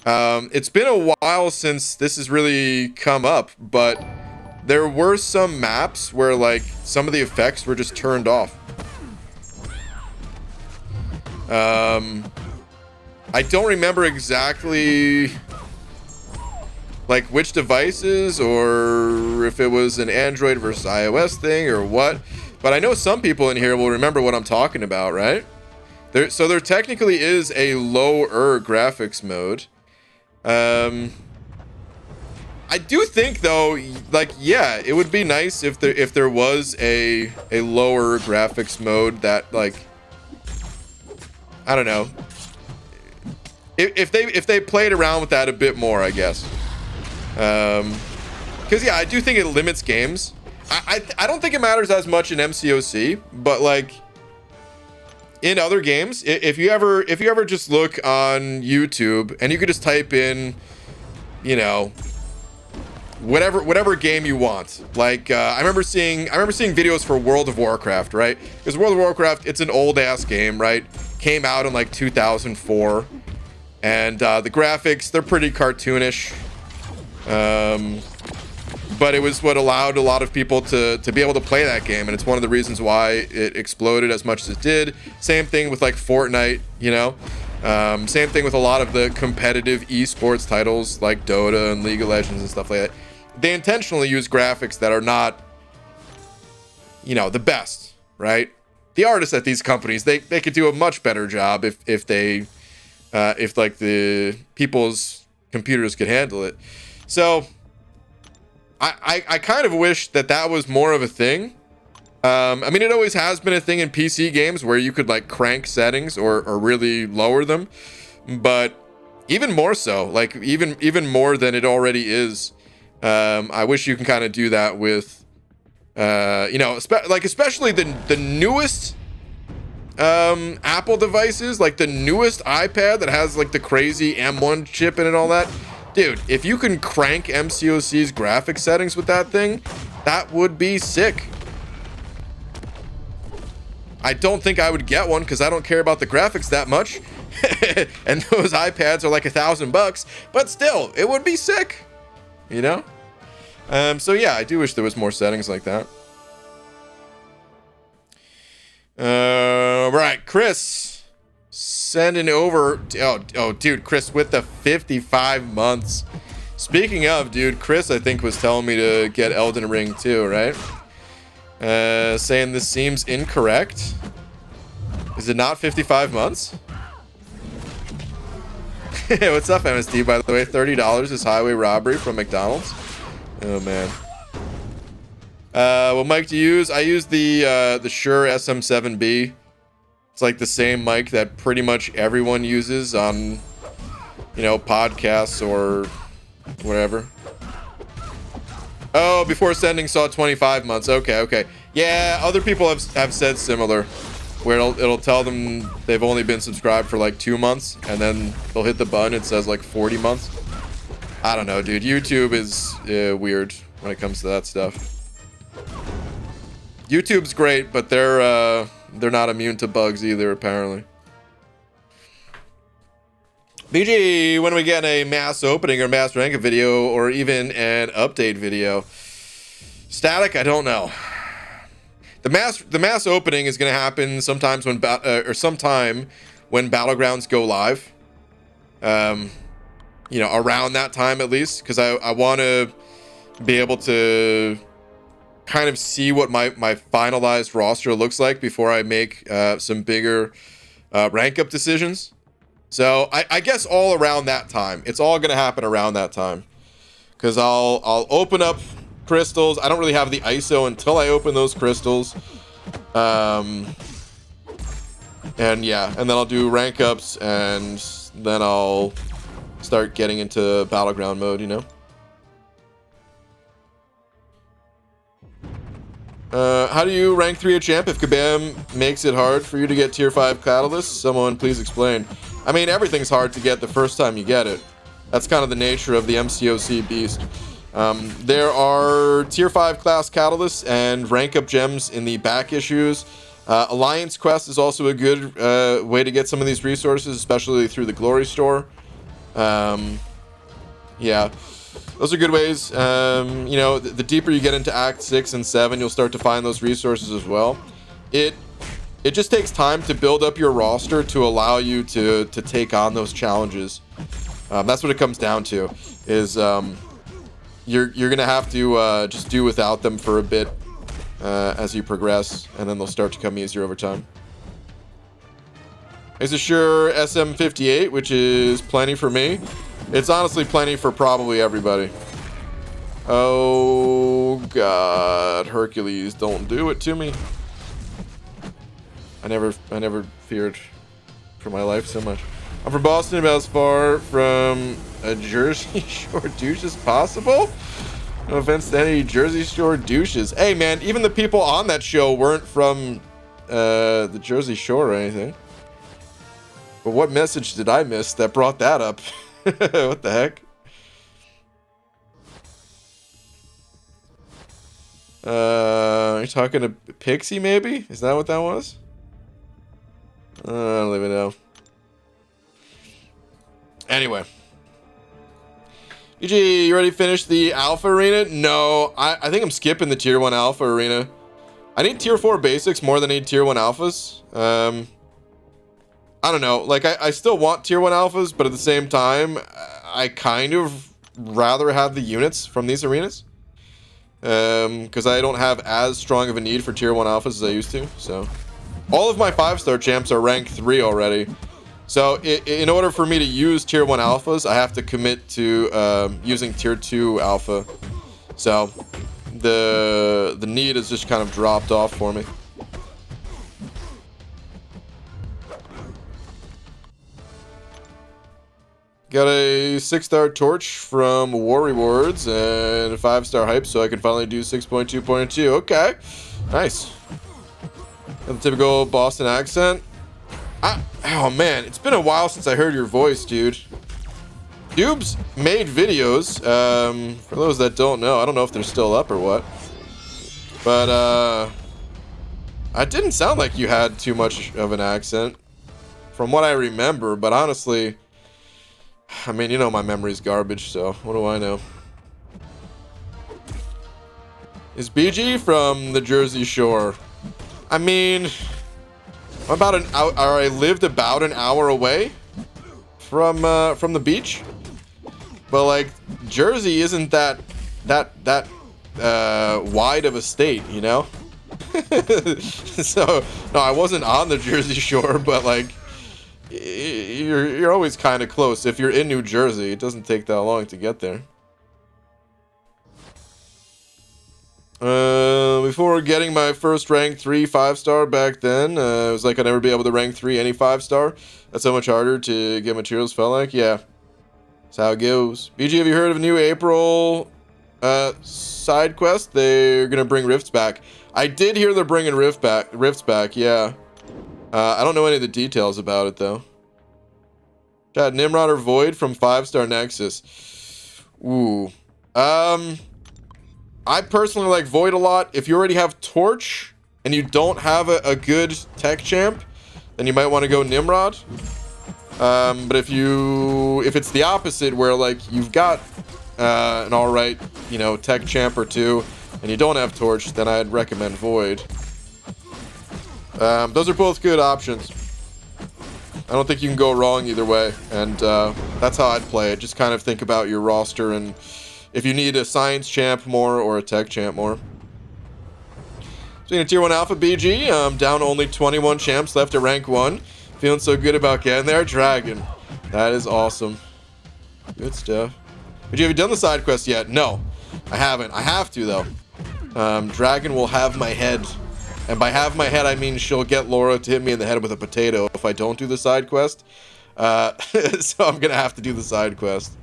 It's been a while since this has really come up, but there were some maps where like some of the effects were just turned off. I don't remember exactly like which devices or if it was an Android versus iOS thing or what, but I know some people in here will remember what I'm talking about, right? So there technically is a lower graphics mode. I do think though, like, yeah, it would be nice if there was a lower graphics mode that, like, I don't know, if they played around with that a bit more, I guess. Because yeah, I do think it limits games. I don't think it matters as much in MCOC, but like in other games, if you ever just look on YouTube and you could just type in, you know, whatever game you want. Like I remember seeing videos for World of Warcraft, right? Because World of Warcraft, it's an old ass game, right? Came out in like 2004, and the graphics, they're pretty cartoonish. But it was what allowed a lot of people to be able to play that game, and it's one of the reasons why it exploded as much as it did. Same thing with like Fortnite, you know. Same thing with a lot of the competitive esports titles like Dota and League of Legends and stuff like that. They intentionally use graphics that are not, you know, the best, right? The artists at these companies, they could do a much better job if like the people's computers could handle it. So I kind of wish that was more of a thing. I mean, it always has been a thing in PC games where you could like crank settings or really lower them, but even more so, like even more than it already is. I wish you can kind of do that with, you know, especially the newest Apple devices, like the newest iPad that has like the crazy M1 chip in it and all that. Dude, if you can crank MCOC's graphic settings with that thing, that would be sick. I don't think I would get one because I don't care about the graphics that much. And those iPads are like $1,000, but still, it would be sick, you know? So yeah, I do wish there was more settings like that. Right, Chris, sending over. Oh, dude, Chris with the 55 months. Speaking of, dude, Chris, I think was telling me to get Elden Ring too, right? Saying this seems incorrect. Is it not 55 months? What's up, MSD, by the way? $30 is highway robbery from McDonald's. Oh, man. What mic do you use? I use the Shure SM7B. It's like the same mic that pretty much everyone uses on, you know, podcasts or whatever. Oh, before sending saw 25 months. Okay. Yeah, other people have said similar, where it'll tell them they've only been subscribed for like 2 months, and then they'll hit the button, it says like 40 months. I don't know, dude. YouTube is weird when it comes to that stuff. YouTube's great, but they're not immune to bugs either, apparently. BG, when are we getting a mass opening or mass rank video or even an update video? Static, I don't know. The mass opening is going to happen sometime when Battlegrounds go live. You know, around that time at least, because I want to be able to kind of see what my finalized roster looks like before I make some bigger rank up decisions. So I guess all around that time. It's all going to happen around that time. Because I'll open up crystals. I don't really have the ISO until I open those crystals. And yeah, and then I'll do rank ups, and then I'll start getting into battleground mode, you know? How do you rank 3 a champ if Kabam makes it hard for you to get tier 5 catalysts? Someone please explain. I mean, everything's hard to get the first time you get it. That's kind of the nature of the MCOC beast. There are tier 5 class catalysts and rank up gems in the back issues. Alliance Quest is also a good way to get some of these resources, especially through the Glory Store. Yeah, those are good ways. You know, the deeper you get into Act 6 and 7, you'll start to find those resources as well. It just takes time to build up your roster to allow you to take on those challenges. That's what it comes down to, is you're gonna have to just do without them for a bit as you progress, and then they'll start to come easier over time. It's a Shure SM58, which is plenty for me. It's honestly plenty for probably everybody. Oh God, Hercules, don't do it to me. I never feared for my life so much. I'm from Boston, about as far from a Jersey Shore douche as possible. No offense to any Jersey Shore douches. Hey man, even the people on that show weren't from the Jersey Shore or anything. But what message did I miss that brought that up? What the heck? Are you talking to Pixie maybe? Is that what that was? I don't even know. Anyway. EG, you already finished the Alpha Arena? No, I think I'm skipping the Tier 1 Alpha Arena. I need Tier 4 Basics more than I need Tier 1 Alphas. I don't know. Like, I still want tier 1 alphas, but at the same time, I kind of rather have the units from these arenas. Because I don't have as strong of a need for tier 1 alphas as I used to. So, all of my 5-star champs are rank 3 already. So, in order for me to use tier 1 alphas, I have to commit to using tier 2 alpha. So, the need has just kind of dropped off for me. Got a 6-star torch from War Rewards and a 5-star hype, so I can finally do 6.2.2. Okay, nice. The typical Boston accent. Oh man, it's been a while since I heard your voice, dude. Dubes made videos. For those that don't know, I don't know if they're still up or what, but I didn't sound like you had too much of an accent, from what I remember. But honestly, I mean, you know, my memory's garbage, so what do I know? Is BG from the Jersey Shore? I mean, about an hour, or I lived about an hour away from the beach, but like Jersey isn't that wide of a state, you know. So no, I wasn't on the Jersey Shore, but like you're always kind of close. If you're in New Jersey, it doesn't take that long to get there. Before getting my first rank 3 5-star back then, it was like I'd never be able to rank 3 any 5-star. That's so much harder to get materials, felt like. Yeah, that's how it goes. BG, have you heard of a new April side quest? They're gonna bring rifts back. I did hear they're bringing rifts back. Yeah. I don't know any of the details about it though. Chat, Nimrod or Void from 5-star Nexus. Ooh. I personally like Void a lot. If you already have Torch and you don't have a good tech champ, then you might want to go Nimrod. But if it's the opposite, where like you've got an alright, you know, tech champ or two, and you don't have Torch, then I'd recommend Void. Those are both good options. I don't think you can go wrong either way, and that's how I'd play it. Just kind of think about your roster and if you need a science champ more or a tech champ more. So in a tier 1 alpha BG, down only 21 champs left at rank 1. Feeling so good about getting there. Dragon. That is awesome. Good stuff. But have you done the side quest yet? No, I haven't. I have to though. Dragon will have my head. And by have my head, I mean she'll get Laura to hit me in the head with a potato if I don't do the side quest. So I'm gonna have to do the side quest.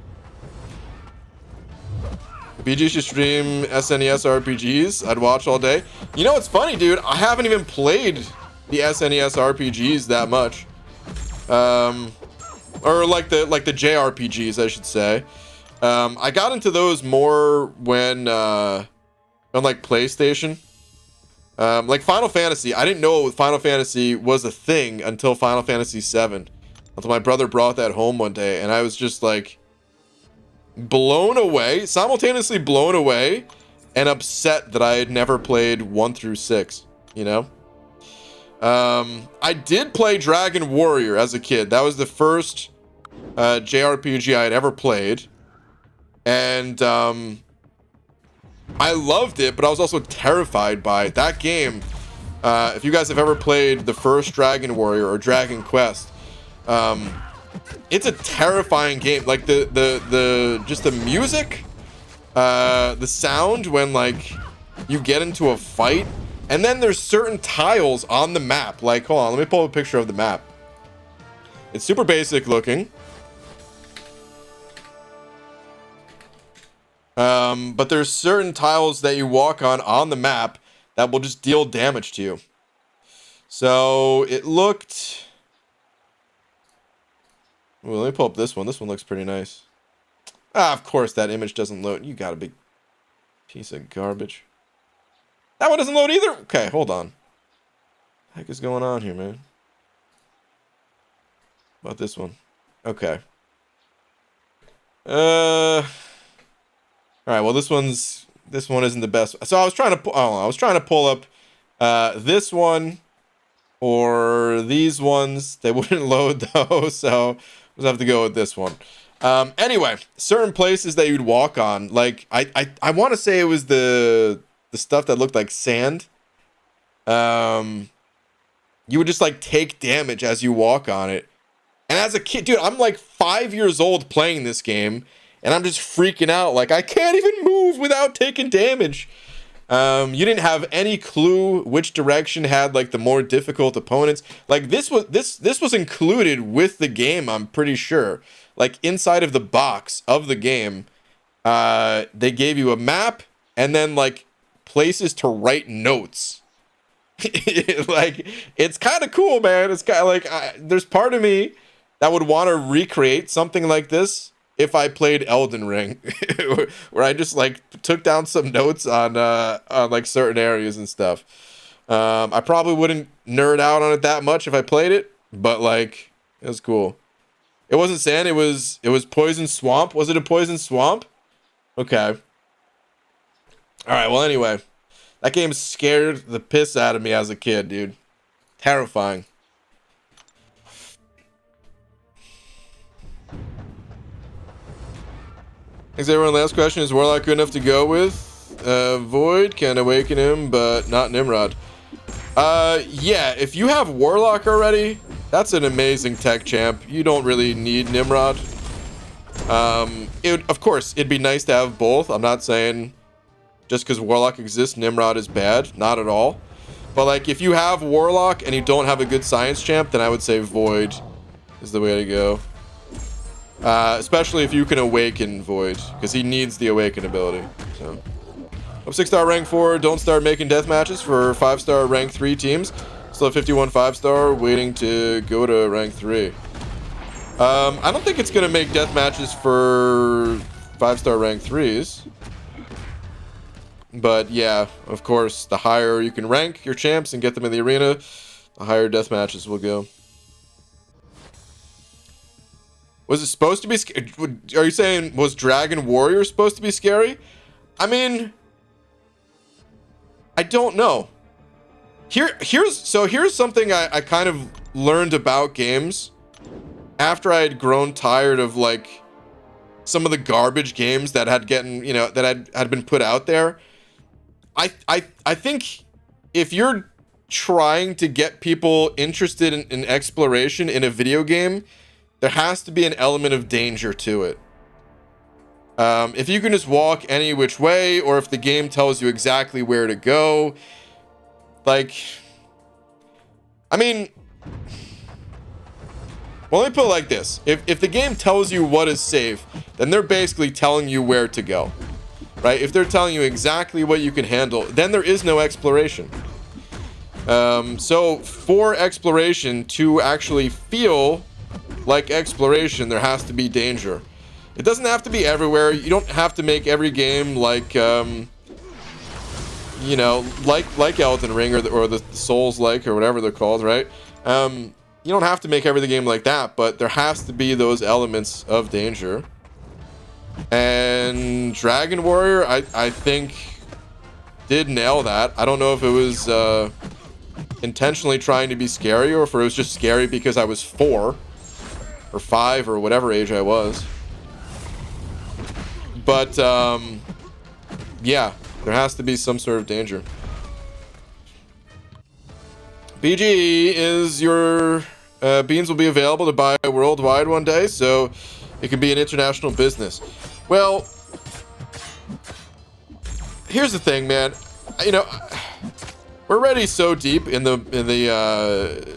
BG should stream SNES RPGs. I'd watch all day. You know what's funny, dude? I haven't even played the SNES RPGs that much. Or like the JRPGs, I should say. I got into those more when on like PlayStation. Like Final Fantasy. I didn't know Final Fantasy was a thing until Final Fantasy VII. Until my brother brought that home one day, and I was just like blown away, simultaneously blown away and upset that I had never played 1 through 6, you know. I did play Dragon Warrior as a kid. That was the first JRPG I had ever played, and I loved it, but I was also terrified by it. That game, if you guys have ever played the first Dragon Warrior or Dragon Quest, it's a terrifying game. Like just the music, the sound when like you get into a fight, and then there's certain tiles on the map. Like, hold on, let me pull up a picture of the map. It's super basic looking. But there's certain tiles that you walk on the map that will just deal damage to you. So it looked... Well, let me pull up this one. This one looks pretty nice. Ah, of course that image doesn't load. You got a big piece of garbage. That one doesn't load either? Okay, hold on. What the heck is going on here, man? How about this one? Okay. Alright, well this one isn't the best. So I was trying to pull up this one. For these ones, they wouldn't load though, so we'll have to go with this one. Anyway, certain places that you'd walk on, like I want to say it was the stuff that looked like sand. You would just like take damage as you walk on it. And as a kid, dude, I'm like 5 years old playing this game, and I'm just freaking out. Like, I can't even move without taking damage. You didn't have any clue which direction had like the more difficult opponents. Like this was included with the game, I'm pretty sure. Like inside of the box of the game, they gave you a map and then like places to write notes. Like, it's kind of cool, man. It's kind of like there's part of me that would want to recreate something like this if I played Elden Ring, where I just like took down some notes on like certain areas and stuff. I probably wouldn't nerd out on it that much if I played it, but like it was cool. It wasn't sand, it was poison swamp. Was it a poison swamp? Okay. All right, well anyway, that game scared the piss out of me as a kid, dude. Terrifying. Thanks everyone. Last question, is Warlock good enough to go with? Void can awaken him, but not Nimrod. Yeah, if you have Warlock already, that's an amazing tech champ. You don't really need Nimrod. Of course, it'd be nice to have both. I'm not saying just because Warlock exists, Nimrod is bad. Not at all. But like, if you have Warlock and you don't have a good science champ, then I would say Void is the way to go. Especially if you can awaken Void, because he needs the awaken ability. So, up 6-star rank 4. Don't start making death matches for 5-star rank 3 teams. Still have 51 5-star waiting to go to rank 3. I don't think it's gonna make death matches for 5-star rank 3s. But yeah, of course, the higher you can rank your champs and get them in the arena, the higher death matches will go. Was it supposed to be scary? Are you saying, was Dragon Warrior supposed to be scary? I mean, I don't know. Here's something I kind of learned about games after I had grown tired of like some of the garbage games that had had been put out there. I think if you're trying to get people interested in exploration in a video game, there has to be an element of danger to it. If you can just walk any which way, or if the game tells you exactly where to go, like, I mean, well, let me put it like this. If the game tells you what is safe, then they're basically telling you where to go, right? If they're telling you exactly what you can handle, then there is no exploration. So for exploration to actually feel like exploration, there has to be danger. It doesn't have to be everywhere. You don't have to make every game like, like Elden Ring or the Souls-like or whatever they're called, right? You don't have to make every game like that, but there has to be those elements of danger. And Dragon Warrior, I think, did nail that. I don't know if it was intentionally trying to be scary, or if it was just scary because I was 4 or 5 or whatever age I was. But yeah, there has to be some sort of danger. BG is your beans will be available to buy worldwide one day, so it can be an international business. Well, here's the thing, man. We're already so deep in the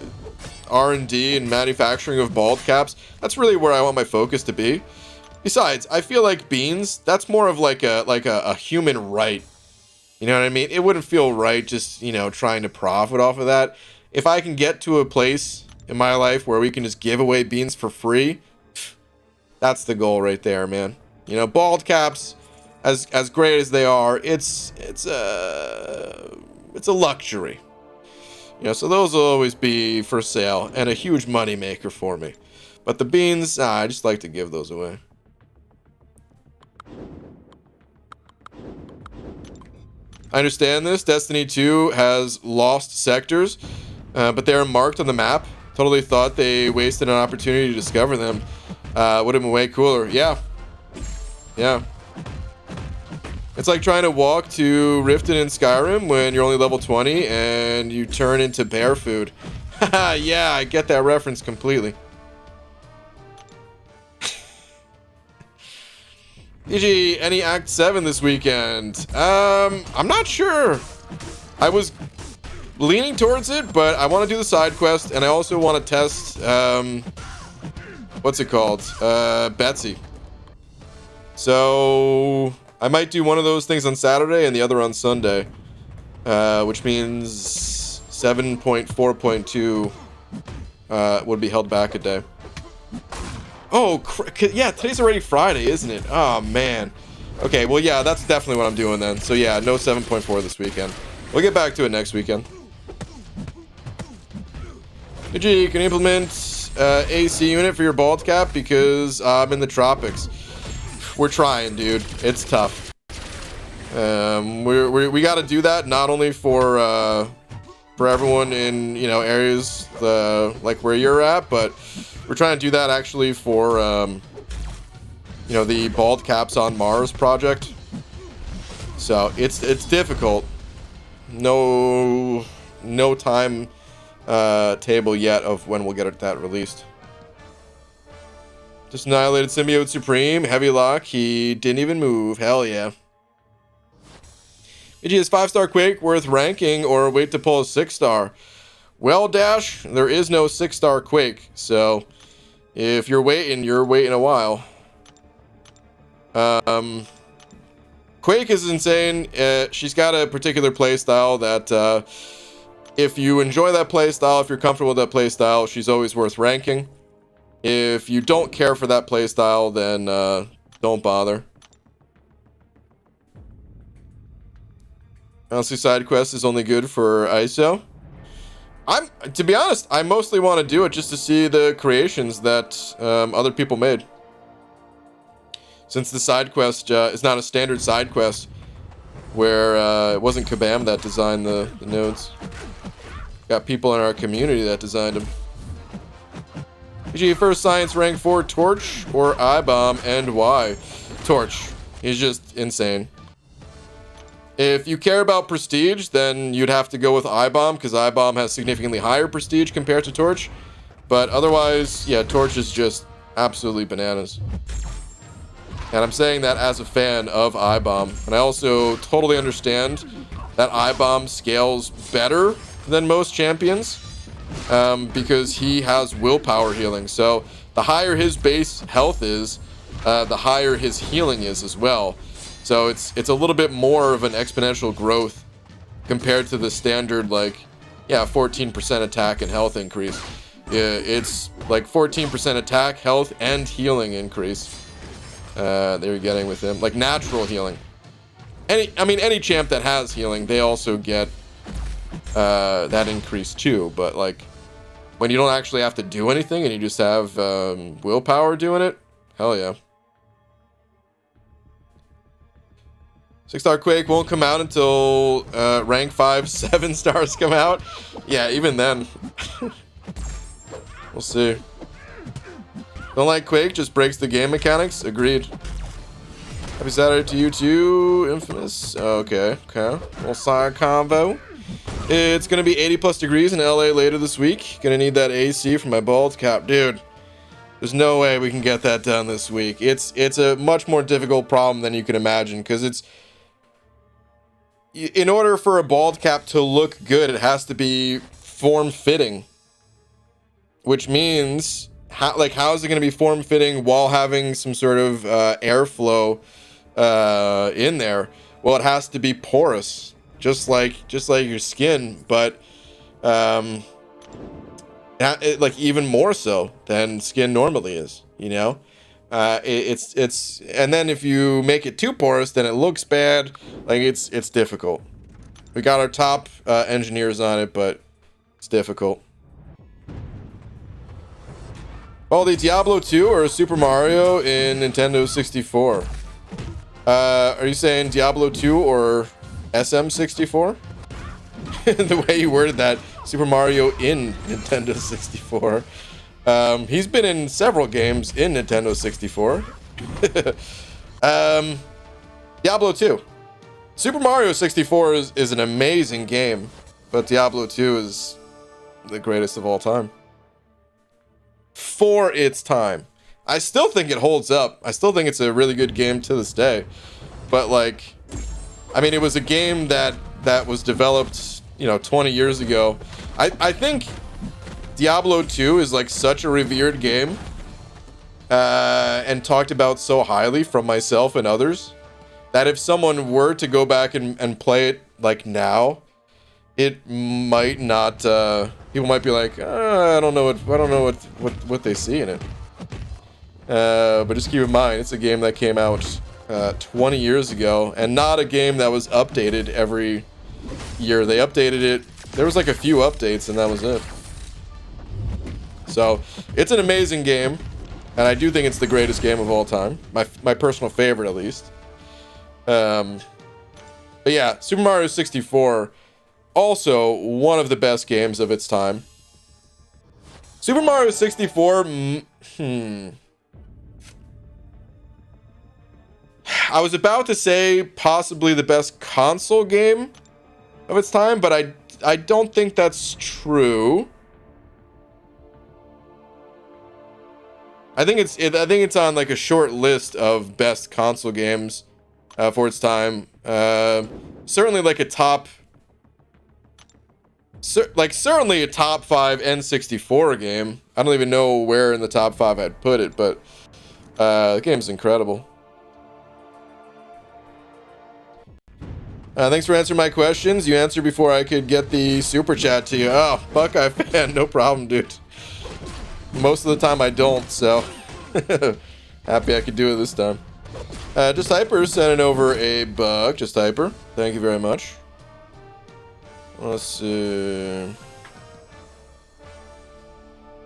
R&D and manufacturing of bald caps. That's really where I want my focus to be. Besides, I feel like beans, that's more of like a human right. You know what I mean? It wouldn't feel right just, trying to profit off of that. If I can get to a place in my life where we can just give away beans for free, that's the goal right there, man. Bald caps, as great as they are, it's a luxury. So those will always be for sale and a huge money maker for me. But the beans, I just like to give those away. I understand this. Destiny 2 has lost sectors. but they are marked on the map. Totally thought they wasted an opportunity to discover them. Would have been way cooler. Yeah. Yeah. It's like trying to walk to Riften in Skyrim when you're only level 20 and you turn into bear food. Haha, yeah, I get that reference completely. EG, any Act 7 this weekend? I'm not sure. I was leaning towards it, but I want to do the side quest, and I also want to test, what's it called? Betsy. So I might do one of those things on Saturday and the other on Sunday, which means 7.4.2 would be held back a day. Oh, yeah, today's already Friday, isn't it? Oh, man. Okay, well, yeah, that's definitely what I'm doing then. So, yeah, no 7.4 this weekend. We'll get back to it next weekend. GG, you can implement AC unit for your bald cap because I'm in the tropics. We're trying, dude. It's tough. We got to do that not only for everyone in, you know, areas like where you're at, but we're trying to do that actually for you know, the bald caps on Mars project. So it's difficult. No time table yet of when we'll get that released. Just annihilated Symbiote Supreme. Heavy lock. He didn't even move. Hell yeah. EG, is 5-star Quake worth ranking or wait to pull a 6-star? Well, Dash, there is no 6-star Quake. So if you're waiting a while. Quake is insane. She's got a particular playstyle that if you enjoy that playstyle, if you're comfortable with that playstyle, she's always worth ranking. If you don't care for that playstyle, then don't bother. Honestly, side quest is only good for ISO. To be honest, I mostly want to do it just to see the creations that other people made. Since the side quest is not a standard side quest, where it wasn't Kabam that designed the nodes. Got people in our community that designed them. EG, first science rank 4 Torch or iBomb, and why? Torch. He's just insane. If you care about prestige, then you'd have to go with iBomb, because iBomb has significantly higher prestige compared to Torch. But otherwise, yeah, Torch is just absolutely bananas. And I'm saying that as a fan of iBomb. And I also totally understand that iBomb scales better than most champions. Because he has willpower healing. So the higher his base health is, the higher his healing is as well. So it's a little bit more of an exponential growth compared to the standard, like, yeah, 14% attack and health increase. It's like 14% attack, health, and healing increase. They're getting with him, like natural healing. Any champ that has healing, they also get that increase too. But like, when you don't actually have to do anything and you just have willpower doing it, hell yeah. 6-star Quake won't come out until rank 5 7 stars come out. Yeah, even then. We'll see. Don't like Quake, just breaks the game mechanics. Agreed. Happy Saturday to you too, Infamous. Okay. Little side combo. It's gonna be 80 plus degrees in LA later this week. Gonna need that AC for my bald cap. Dude, there's no way we can get that done this week. It's a much more difficult problem than you can imagine, because it's, in order for a bald cap to look good, it has to be form-fitting. Which means, how is it going to be form-fitting while having some sort of airflow in there? Well, it has to be porous, just like your skin, but like even more so than skin normally is, you know? It's and then if you make it too porous, then it looks bad. Like it's difficult. We got our top engineers on it, but it's difficult. Baldi, Diablo 2 or Super Mario in Nintendo 64? Are you saying Diablo 2 or SM64? The way you worded that Super Mario in Nintendo 64. He's been in several games in Nintendo 64. Diablo 2. Super Mario 64 is an amazing game, but Diablo 2 is the greatest of all time. For its time. I still think it holds up. I still think it's a really good game to this day. But like, I mean, it was a game that was developed, 20 years ago. I think Diablo 2 is like such a revered game, and talked about so highly from myself and others, that if someone were to go back and play it like now, it might not, people might be like, I don't know what they see in it. But just keep in mind, it's a game that came out 20 years ago, and not a game that was updated every year. They updated it. There was like a few updates, and that was it. So it's an amazing game, and I do think it's the greatest game of all time. My personal favorite, at least. But yeah, Super Mario 64, also one of the best games of its time. Super Mario 64, I was about to say possibly the best console game of its time, but I don't think that's true. I think it's on like a short list of best console games for its time. Certainly like a top, certainly a top 5 N64 game. I don't even know where in the top 5 I'd put it, but the game's incredible. Thanks for answering my questions. You answered before I could get the super chat to you. Oh, Buckeye fan, no problem, dude. Most of the time I don't, so happy I could do it this time. Just Hyper sending over a bug. Just Hyper, thank you very much. Let's see.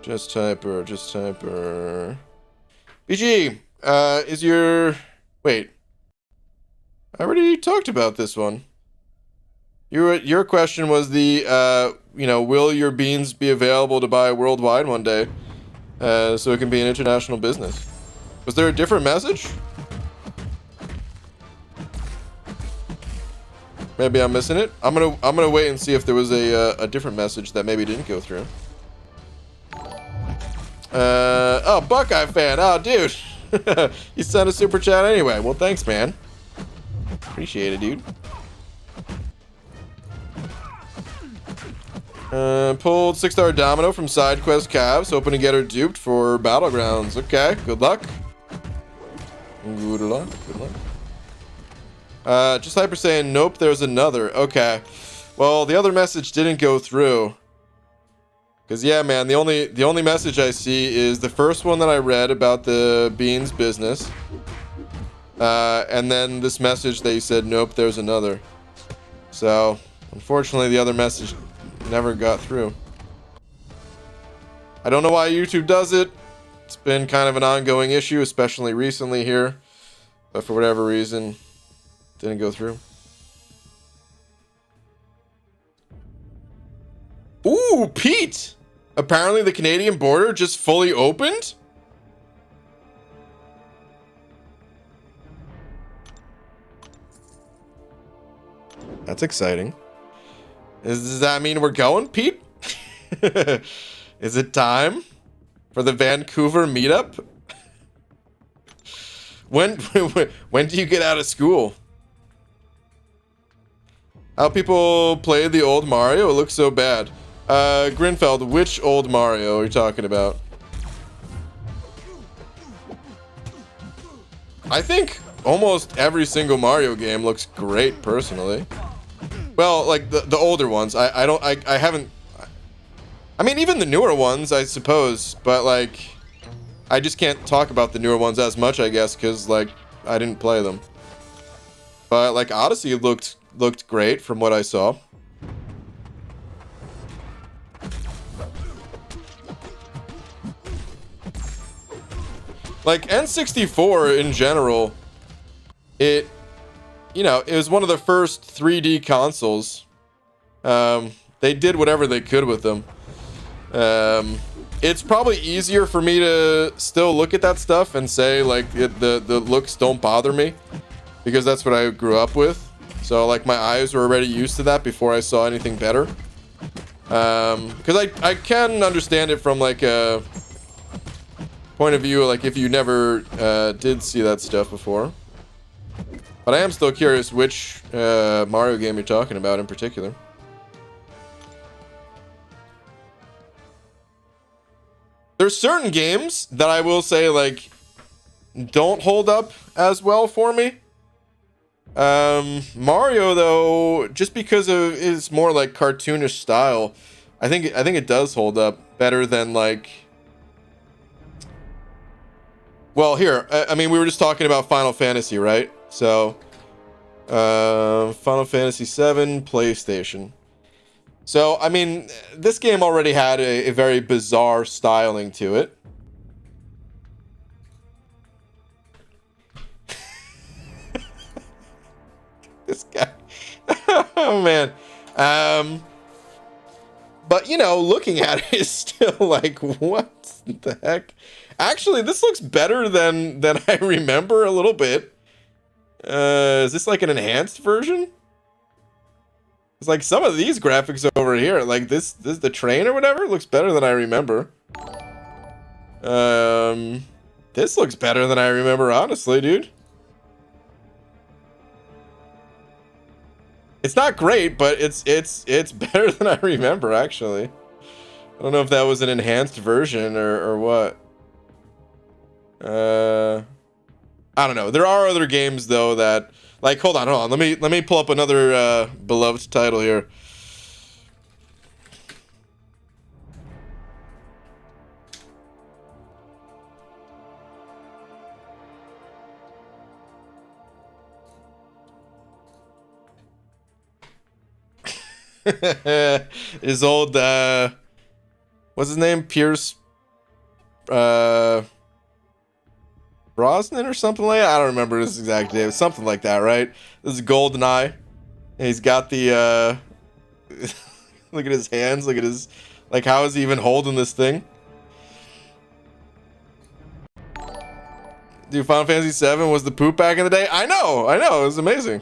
Just Hyper. BG, is your... Wait. I already talked about this one. Your question was the, will your beans be available to buy worldwide one day, so it can be an international business? Was there a different message? Maybe I'm missing it. I'm gonna wait and see if there was a different message that maybe didn't go through. Oh, Buckeye fan. Oh, dude, you sent a super chat anyway. Well, thanks, man. Appreciate it, dude. Pulled 6-star Domino from Side Quest Cavs, hoping to get her duped for Battlegrounds. Okay, good luck. Good luck. Just Hyper saying, nope, there's another. Okay. Well, the other message didn't go through. Because, yeah, man, the only message I see is the first one that I read about the beans business. And then this message, they said, nope, there's another. So, unfortunately, the other message never got through. I don't know why YouTube does it. It's been kind of an ongoing issue, especially recently here. But for whatever reason, it didn't go through. Ooh, Pete! Apparently the Canadian border just fully opened? That's exciting. Does that mean we're going, Pete? Is it time for the Vancouver meetup? When do you get out of school? How people play the old Mario? It looks so bad. Grinfeld, which old Mario are you talking about? I think almost every single Mario game looks great, personally. Well, like the older ones. I haven't. I mean, even the newer ones, I suppose. But like, I just can't talk about the newer ones as much, I guess, because like I didn't play them. But like Odyssey looked great from what I saw. Like N64 in general, it was one of the first 3D consoles. they did whatever they could with them. It's probably easier for me to still look at that stuff and say like the looks don't bother me, because that's what I grew up with. So like my eyes were already used to that before I saw anything better. Because I can understand it from like a point of view, like if you never did see that stuff before. But I am still curious which Mario game you're talking about in particular. There's certain games that I will say like don't hold up as well for me. Mario though, just because of his more like cartoonish style, I think it does hold up better than like. Well, here, I mean, we were just talking about Final Fantasy, right? So, Final Fantasy VII, PlayStation. So, I mean, this game already had a very bizarre styling to it. This guy. Oh, man. But, you know, looking at it is still like, what the heck? Actually, this looks better than I remember a little bit. Is this like an enhanced version? It's like some of these graphics over here, like this the train or whatever, looks better than I remember. This looks better than I remember, honestly, dude. It's not great, but it's better than I remember, actually. I don't know if that was an enhanced version or what. I don't know. There are other games though that, like, hold on. Let me pull up another beloved title here. His old what's his name? Pierce Brosnan or something like that? I don't remember his exact name. Something like that, right? This is GoldenEye. He's got the look at his hands, look at his, like, how is he even holding this thing? Dude, Final Fantasy VII was the poop back in the day. I know, it was amazing.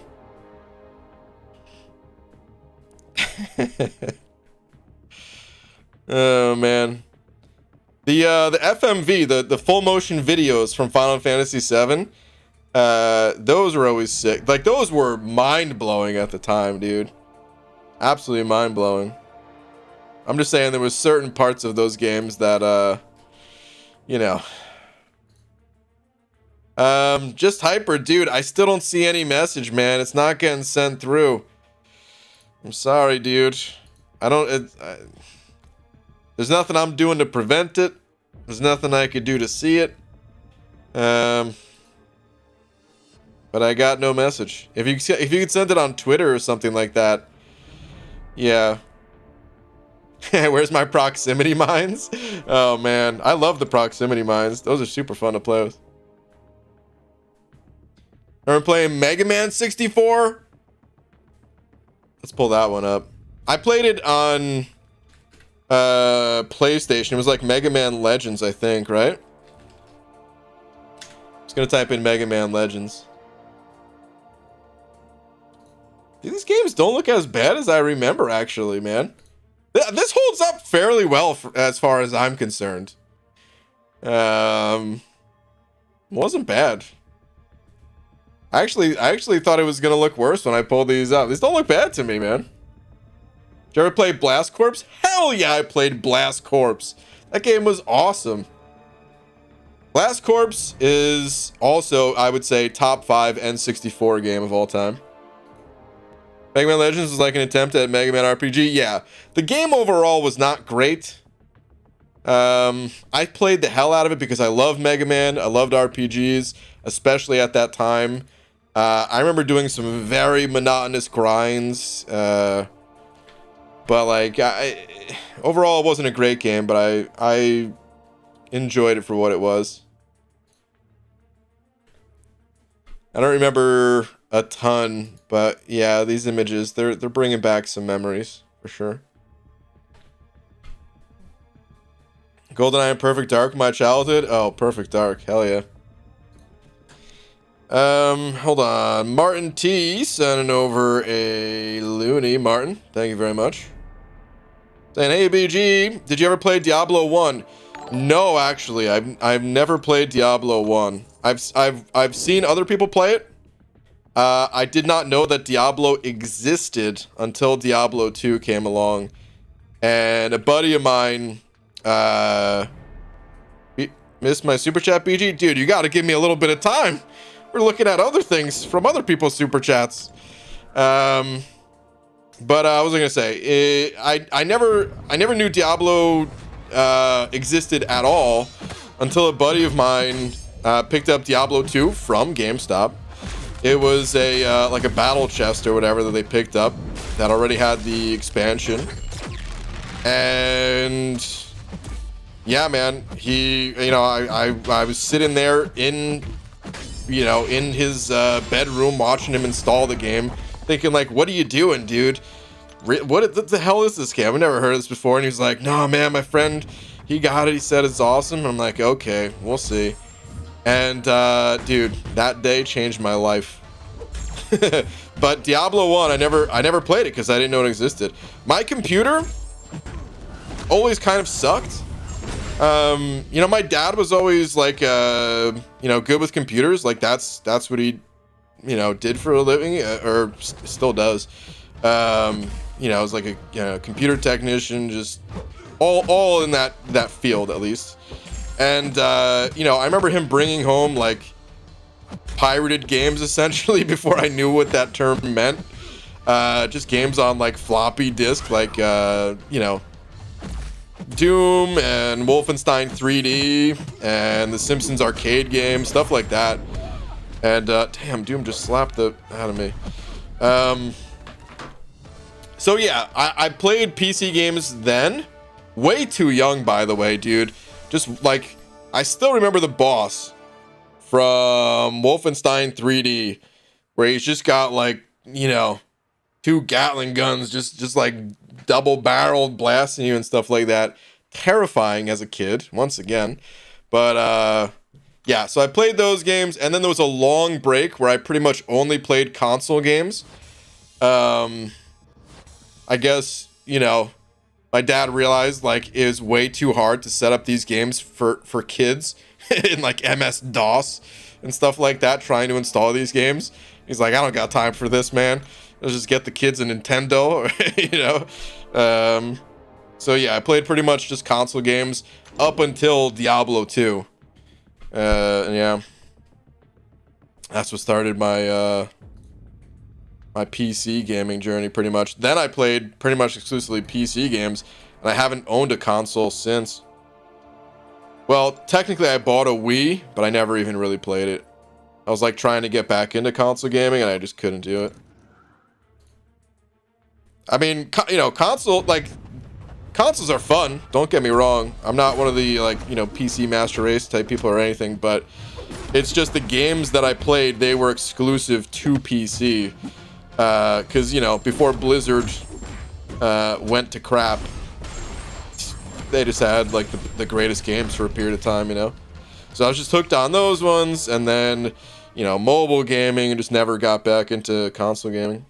Oh man, the FMV, the full motion videos from Final Fantasy VII, those were always sick. Like, those were mind blowing at the time, dude. Absolutely mind blowing. I'm just saying there was certain parts of those games that you know. Just Hyper, dude. I still don't see any message, man. It's not getting sent through. I'm sorry, dude. There's nothing I'm doing to prevent it. There's nothing I could do to see it. But I got no message. If you could send it on Twitter or something like that. Yeah. Where's my proximity mines? Oh man, I love the proximity mines. Those are super fun to play with. Remember playing Mega Man 64? Let's pull that one up. I played it on PlayStation. It was like Mega Man Legends, I think, right? Just gonna type in Mega Man Legends. Dude, these games don't look as bad as I remember, actually, man. This holds up fairly well as far as I'm concerned. Wasn't bad. I actually thought it was gonna look worse when I pulled these up. These don't look bad to me, man. Did you ever play Blast Corps? Hell yeah, I played Blast Corps. That game was awesome. Blast Corps is also, I would say, top 5 N64 game of all time. Mega Man Legends was like an attempt at Mega Man RPG. Yeah, the game overall was not great. I played the hell out of it because I love Mega Man. I loved RPGs, especially at that time. I remember doing some very monotonous grinds. But like, overall, it wasn't a great game, but I enjoyed it for what it was. I don't remember a ton, but yeah, these images, they're bringing back some memories for sure. GoldenEye and Perfect Dark, my childhood. Oh, Perfect Dark, hell yeah. Hold on. Martin T sending over a loony. Martin, thank you very much. Saying, hey BG, did you ever play Diablo 1? No, actually, I've never played Diablo 1. I've seen other people play it. I did not know that Diablo existed until Diablo 2 came along. And a buddy of mine, missed my super chat, BG? Dude, you gotta give me a little bit of time. We're looking at other things from other people's super chats. But I was gonna say, I never knew Diablo existed at all until a buddy of mine picked up Diablo 2 from GameStop. It was a like a battle chest or whatever that they picked up that already had the expansion. And yeah, man, I was sitting there in his bedroom watching him install the game, thinking like, what are you doing, dude? What the hell is this game? I've never heard of this before. And he was like, no, man, my friend, he got it. He said it's awesome. I'm like, okay, we'll see. And dude, that day changed my life. But Diablo 1, I never played it because I didn't know it existed. My computer always kind of sucked. My dad was always like, good with computers. Like that's what he, did for a living, or still does. Was like a computer technician, just all in that field at least. And I remember him bringing home like pirated games essentially before I knew what that term meant. Just games on like floppy disk, like Doom and Wolfenstein 3D and the Simpsons arcade game, stuff like that. And damn, Doom just slapped the out of me. So yeah, I played PC games then. Way too young, by the way, dude. Just like, I still remember the boss from Wolfenstein 3D, where he's just got like, two Gatling guns, just like double-barreled blasting you and stuff like that. Terrifying as a kid, once again. But yeah, so I played those games, and then there was a long break where I pretty much only played console games. I guess, my dad realized like it was way too hard to set up these games for kids in like MS-DOS and stuff like that, trying to install these games. He's like, I don't got time for this, man. Let's just get the kids a Nintendo, So yeah, I played pretty much just console games up until Diablo 2. And yeah, that's what started my my PC gaming journey pretty much. Then I played pretty much exclusively PC games, and I haven't owned a console since. Well, technically I bought a Wii, but I never even really played it. I was like trying to get back into console gaming, and I just couldn't do it. I mean, consoles are fun. Don't get me wrong. I'm not one of the PC Master Race type people or anything, but it's just the games that I played, they were exclusive to PC. Because, before Blizzard went to crap, they just had like the greatest games for a period of time, So I was just hooked on those ones, and then, mobile gaming, and just never got back into console gaming.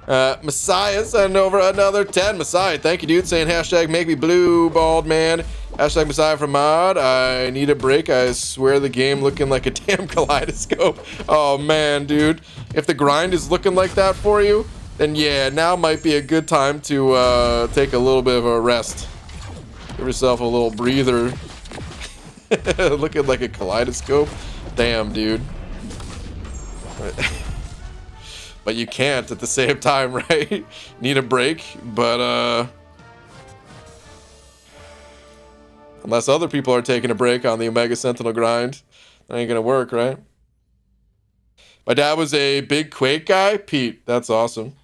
Messiah sending over another 10. Messiah, thank you, dude. Saying hashtag make me blue, bald man. Hashtag Messiah from mod. I need a break. I swear the game looking like a damn kaleidoscope. Oh man, dude. If the grind is looking like that for you, then yeah, now might be a good time to take a little bit of a rest. Give yourself a little breather. Looking like a kaleidoscope. Damn, dude. But you can't at the same time, right? Need a break, but unless other people are taking a break on the Omega Sentinel grind, that ain't gonna work, right? My dad was a big Quake guy. Pete, that's awesome.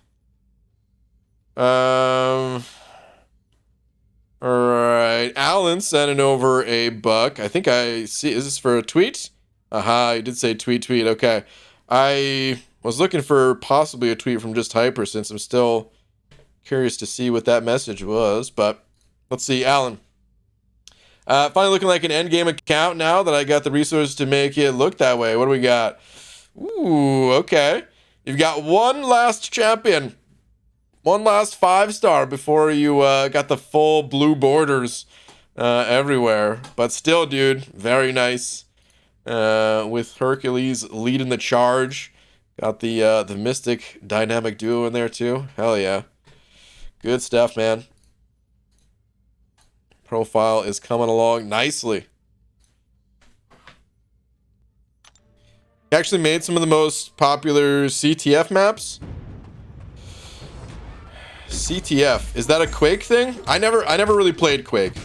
All right, Alan sending over a buck. I think I see. Is this for a tweet? Aha, you did say tweet. Okay, I was looking for possibly a tweet from Just Hyper, since I'm still curious to see what that message was, but Let's see, Alan. Finally looking like an endgame account now that I got the resources to make it look that way. What do we got? Ooh, okay. You've got one last champion. One last 5-star before you got the full blue borders everywhere. But still, dude, very nice. With Hercules leading the charge. Got the Mystic dynamic duo in there too. Hell yeah. Good stuff, man. Profile is coming along nicely. He actually made some of the most popular CTF maps. CTF, is that a Quake thing? I never really played Quake.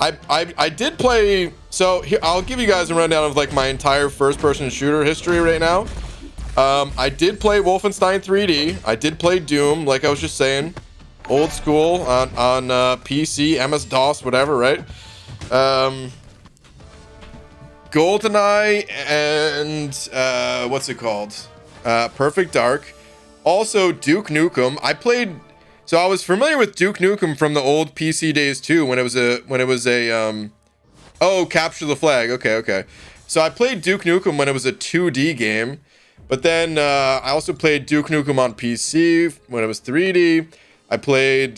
I did play, so here I'll give you guys a rundown of like my entire first-person shooter history right now. I did play Wolfenstein 3D. I did play Doom, like I was just saying, old school on PC, MS-DOS, whatever, right? GoldenEye and what's it called? Perfect Dark. Also Duke Nukem. So I was familiar with Duke Nukem from the old PC days too, when it was a oh, Capture the Flag. Okay. So I played Duke Nukem when it was a 2D game. But then I also played Duke Nukem on PC when it was 3D. I played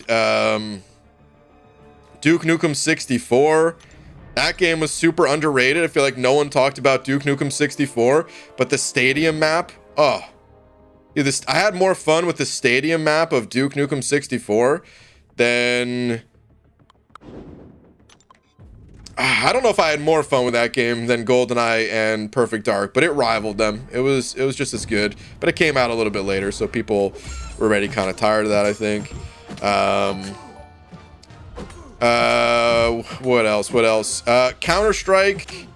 Duke Nukem 64. That game was super underrated. I feel like no one talked about Duke Nukem 64. But the stadium map, oh. Yeah, I had more fun with the stadium map of Duke Nukem 64 than... I don't know if I had more fun with that game than GoldenEye and Perfect Dark, but it rivaled them. It was just as good, but it came out a little bit later, so people were already kind of tired of that, I think. What else? Counter-Strike.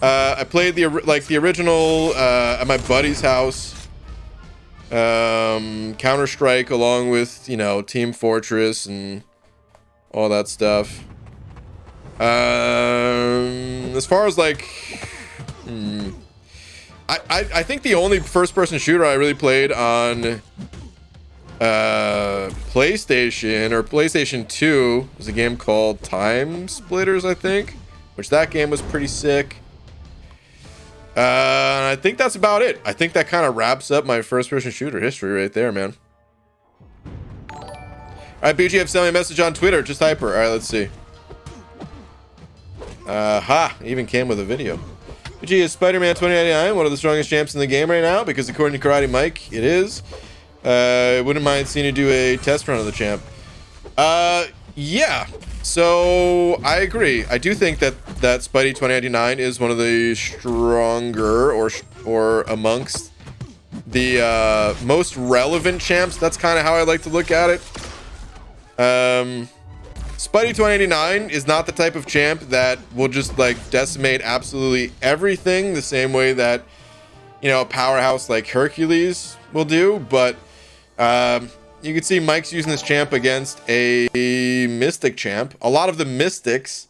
I played the original at my buddy's house. Counter-Strike along with, Team Fortress and all that stuff. As far as I think the only first-person shooter I really played on PlayStation or PlayStation 2 was a game called Time Splitters, I think, which that game was pretty sick. I think that's about it. I think that kind of wraps up my first-person shooter history right there, man. All right, BGF, send me a message on Twitter. Just hyper. All right, let's see. Even came with a video. BG, is Spider-Man 2099 one of the strongest champs in the game right now? Because according to Karate Mike, it is. Wouldn't mind seeing you do a test run of the champ. Yeah. So I agree. I do think that Spidey 2099 is one of the stronger or amongst the most relevant champs. That's kind of how I like to look at it. Spidey 2089 is not the type of champ that will just decimate absolutely everything the same way that a powerhouse like Hercules will do, but you can see Mike's using this champ against a Mystic champ. A lot of the Mystics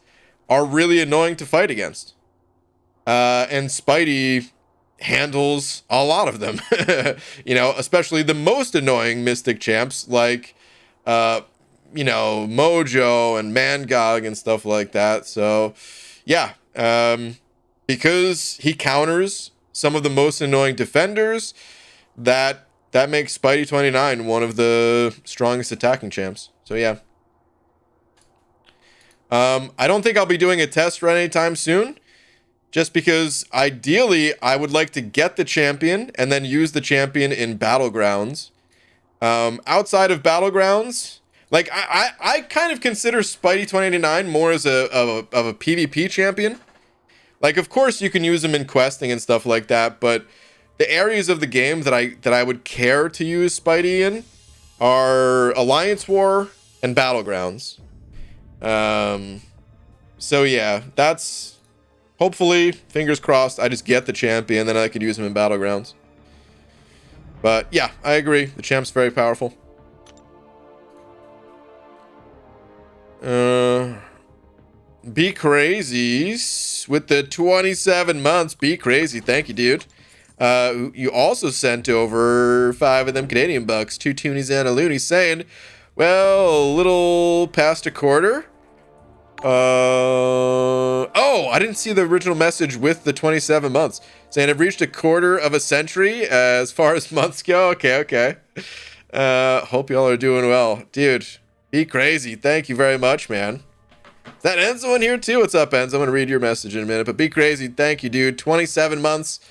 are really annoying to fight against. And Spidey handles a lot of them. Especially the most annoying Mystic champs like Mojo and Mangog and stuff like that. So yeah, because he counters some of the most annoying defenders, that makes Spidey 29 one of the strongest attacking champs. So yeah. I don't think I'll be doing a test run anytime soon, just because ideally I would like to get the champion and then use the champion in Battlegrounds. Outside of Battlegrounds, I kind of consider Spidey 2089 more as a PvP champion. Of course you can use him in questing and stuff like that, but the areas of the game that I would care to use Spidey in are Alliance War and Battlegrounds. So yeah, that's hopefully, fingers crossed, I just get the champion, then I could use him in Battlegrounds. But yeah, I agree. The champ's very powerful. Be Crazy with the 27 months. Be Crazy. Thank you, dude. You also sent over 5 of them Canadian bucks, 2 toonies and a loony, saying, well, a little past a quarter. Oh, I didn't see the original message with the 27 months. Saying I've reached a quarter of a century as far as months go. Okay. Hope y'all are doing well. Dude, be crazy. Thank you very much, man. Is that Enzo in here too? What's up, Enzo? I'm going to read your message in a minute, but be crazy. Thank you, dude. 27 months.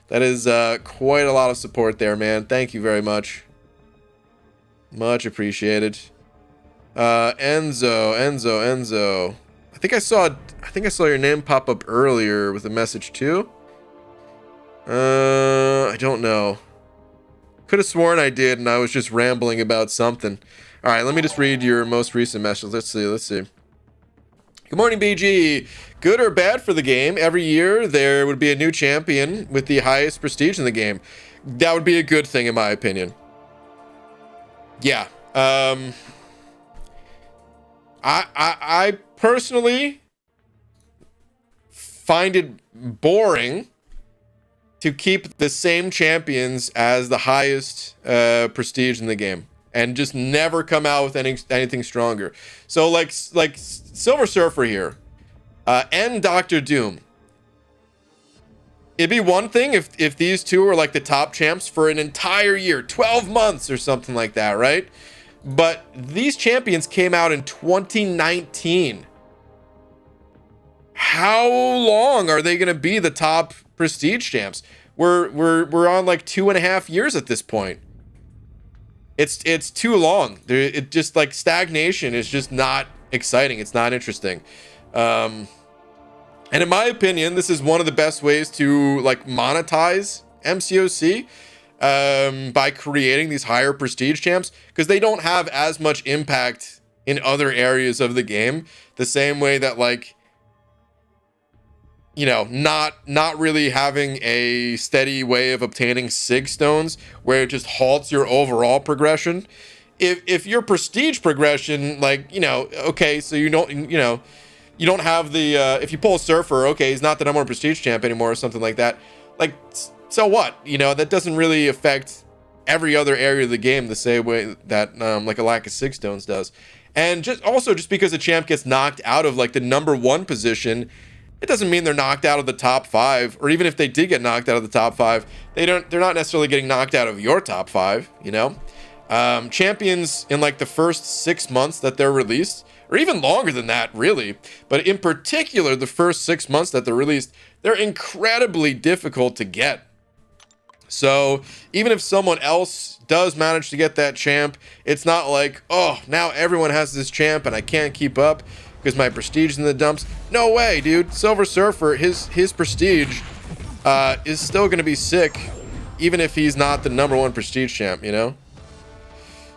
That is quite a lot of support there, man. Thank you very much. Much appreciated. Enzo. I think I saw your name pop up earlier with a message too. I don't know. Could have sworn I did, and I was just rambling about something. All right, let me just read your most recent message. Let's see. Good morning, BG. Good or bad for the game? Every year there would be a new champion with the highest prestige in the game. That would be a good thing, in my opinion. Yeah. I personally find it boring to keep the same champions as the highest prestige in the game and just never come out with anything stronger. So like Silver Surfer here and Doctor Doom. It'd be one thing if these two were like the top champs for an entire year, 12 months or something like that, right? But these champions came out in 2019. How long are they going to be the top prestige champs? We're on like 2.5 years at this point. It's too long. It just like stagnation is just not exciting. It's not interesting. And in my opinion, this is one of the best ways to like monetize MCOC. By creating these higher prestige champs, because they don't have as much impact in other areas of the game, the same way that like, you know, not really having a steady way of obtaining sig stones where it just halts your overall progression. If your prestige progression, like, you know, okay, so you don't have the if you pull a Surfer, okay, he's not the #1 prestige champ anymore or something like that, like, so what? You know, that doesn't really affect every other area of the game the same way that like a lack of sig stones does. And just because a champ gets knocked out of like the #1 position, it doesn't mean they're knocked out of the top 5. Or even if they did get knocked out of the top 5, they're not necessarily getting knocked out of your top 5, you know? Champions in like the first 6 months that they're released, or even longer than that, really, but in particular the first 6 months that they're released, they're incredibly difficult to get. So even if someone else does manage to get that champ, it's not like, oh, now everyone has this champ and I can't keep up because my prestige is in the dumps. No way, dude. Silver Surfer, his prestige is still going to be sick, even if he's not the #1 prestige champ, you know?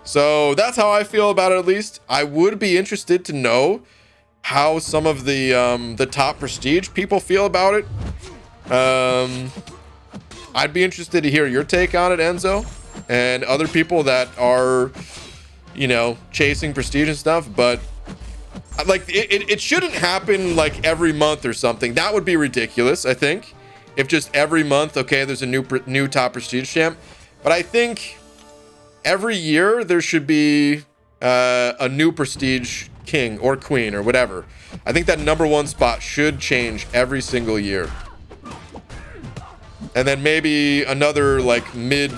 So that's how I feel about it, at least. I would be interested to know how some of the top prestige people feel about it. I'd be interested to hear your take on it, Enzo, and other people that are, you know, chasing prestige and stuff. But like, it shouldn't happen like every month or something. That would be ridiculous, I think, if just every month, okay, there's a new top prestige champ. But I think every year there should be a new prestige king or queen or whatever. I think that #1 spot should change every single year. And then maybe another like mid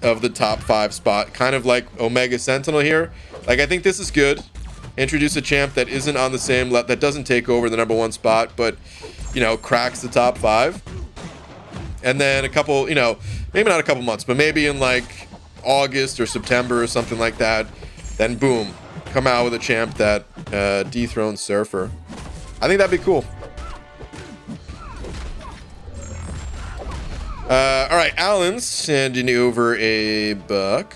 of the top 5 spot, kind of like Omega Sentinel here. Like, I think this is good. Introduce a champ that isn't on the same that doesn't take over the #1 spot, but, you know, cracks the top 5. And then a couple, you know, maybe not a couple months, but maybe in like August or September or something like that, then boom, come out with a champ that dethrones Surfer. I think that'd be cool. All right, Alan's sending over a buck.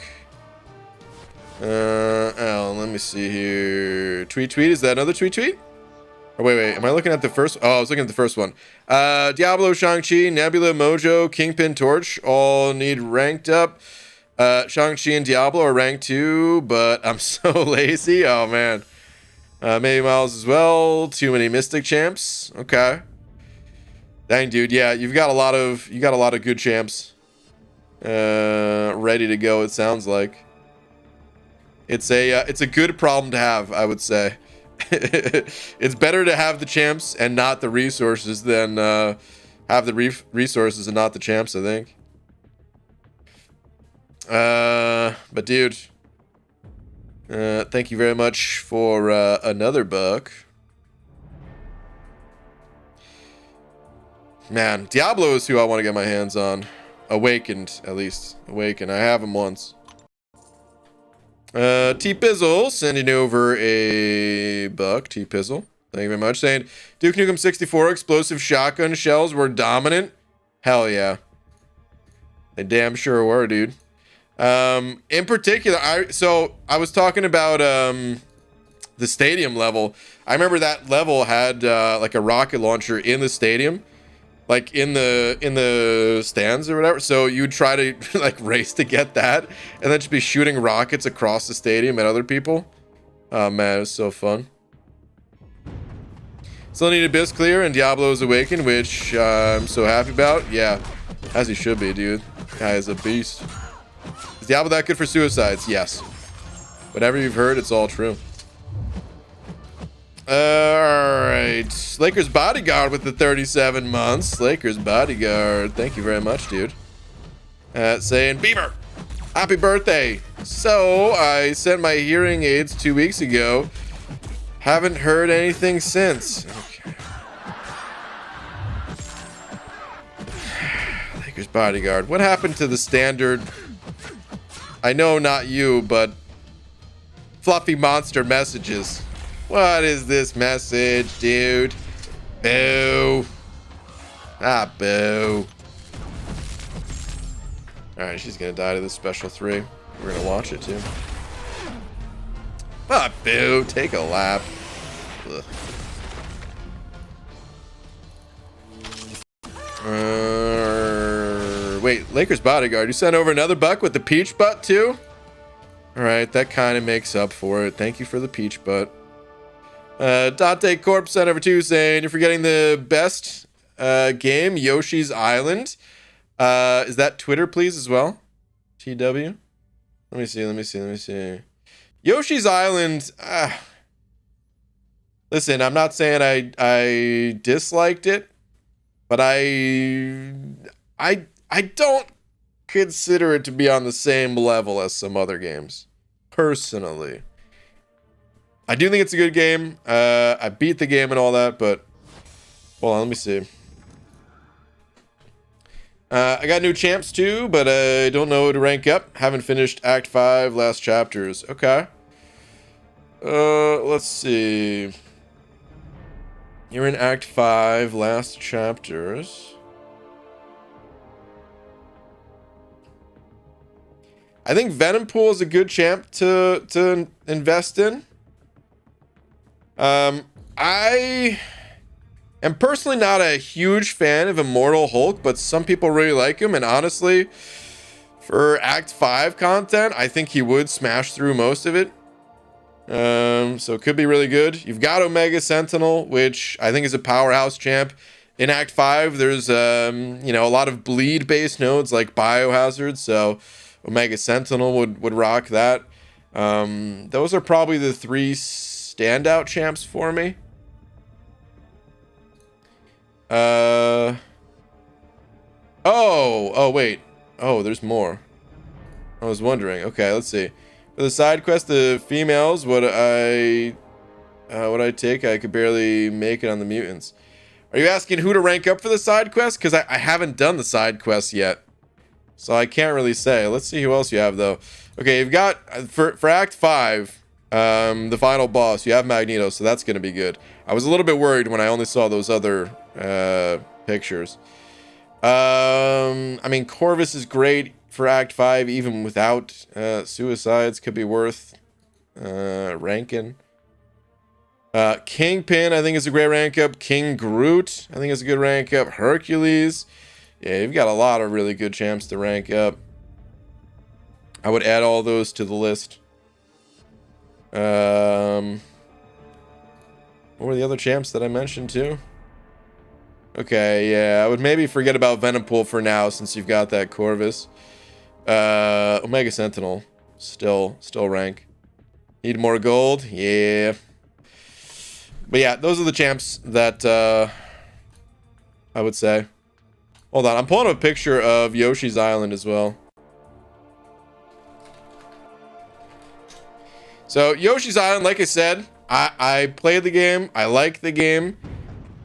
Alan, let me see here. Tweet. Is that another tweet? Oh, wait. Am I looking at the first? Oh, I was looking at the first one. Diablo, Shang-Chi, Nebula, Mojo, Kingpin, Torch all need ranked up. Shang-Chi and Diablo are ranked 2, but I'm so lazy. Oh, man. Maybe Miles as well. Too many Mystic champs. Okay. Dang, dude. Yeah, you got a lot of good champs ready to go. It sounds like it's a good problem to have, I would say. It's better to have the champs and not the resources than have the resources and not the champs, I think. But dude, thank you very much for another buck. Man, Diablo is who I want to get my hands on. Awakened, at least. Awakened. I have him once. T-Pizzle sending over a buck. T-Pizzle. Thank you very much. Saying, Duke Nukem 64 explosive shotgun shells were dominant. Hell yeah. They damn sure were, dude. In particular, I was talking about the stadium level. I remember that level had like a rocket launcher in the stadium. Like in the stands or whatever. So you'd try to like race to get that and then just be shooting rockets across the stadium at other people. Oh man, it was so fun. Still need Abyss clear and Diablo's Awakened, which I'm so happy about. Yeah, as he should be, dude. Guy is a beast. Is Diablo that good for suicides? Yes. Whatever you've heard, it's all true. Alright. Lakers Bodyguard with the 37 months. Lakers Bodyguard. Thank you very much, dude. Saying, Beaver, happy birthday. So, I sent my hearing aids 2 weeks ago. Haven't heard anything since. Okay. Lakers Bodyguard. What happened to the standard? I know not you, but fluffy monster messages. What is this message, dude? Boo. Ah, boo. Alright, she's gonna die to this special 3. We're gonna watch it, too. Ah, boo. Take a lap. Ugh. Wait, Lakers Bodyguard. You sent over another buck with the peach butt, too? Alright, that kind of makes up for it. Thank you for the peach butt. Dante Corp sent over 2 saying, you're forgetting the best game, Yoshi's Island. Is that Twitter, please, as well? TW? Let me see. Yoshi's Island. Listen, I'm not saying I disliked it, but I don't consider it to be on the same level as some other games, personally. I do think it's a good game. I beat the game and all that, but hold on, let me see. I got new champs too, but I don't know who to rank up. Haven't finished Act 5, last chapters. Okay. Let's see. You're in Act 5, last chapters. I think Venom Pool is a good champ to invest in. I am personally not a huge fan of Immortal Hulk, but some people really like him, and honestly, for Act 5 content, I think he would smash through most of it. So it could be really good. You've got Omega Sentinel, which I think is a powerhouse champ. In Act 5, there's, you know, a lot of bleed-based nodes like Biohazard, so Omega Sentinel would rock that. Those are probably the 3 standout champs for me. Oh, wait. Oh, there's more. I was wondering. Okay, let's see. For the side quest, the females, what I take? I could barely make it on the mutants. Are you asking who to rank up for the side quest? Because I haven't done the side quest yet, so I can't really say. Let's see who else you have though. Okay, you've got for Act 5. The final boss, you have Magneto, so that's gonna be good. I was a little bit worried when I only saw those other pictures. I mean, Corvus is great for Act 5, even without suicides. Could be worth ranking. Kingpin, I think, is a great rank up. King Groot, I think, is a good rank up. Hercules, yeah, you've got a lot of really good champs to rank up. I would add all those to the list. What were the other champs that I mentioned too? Okay, yeah, I would maybe forget about Venompool for now since you've got that Corvus. Omega Sentinel, still rank. Need more gold, yeah. But yeah, those are the champs that I would say. Hold on, I'm pulling up a picture of Yoshi's Island as well. So Yoshi's Island, like I said, I played the game, I like the game,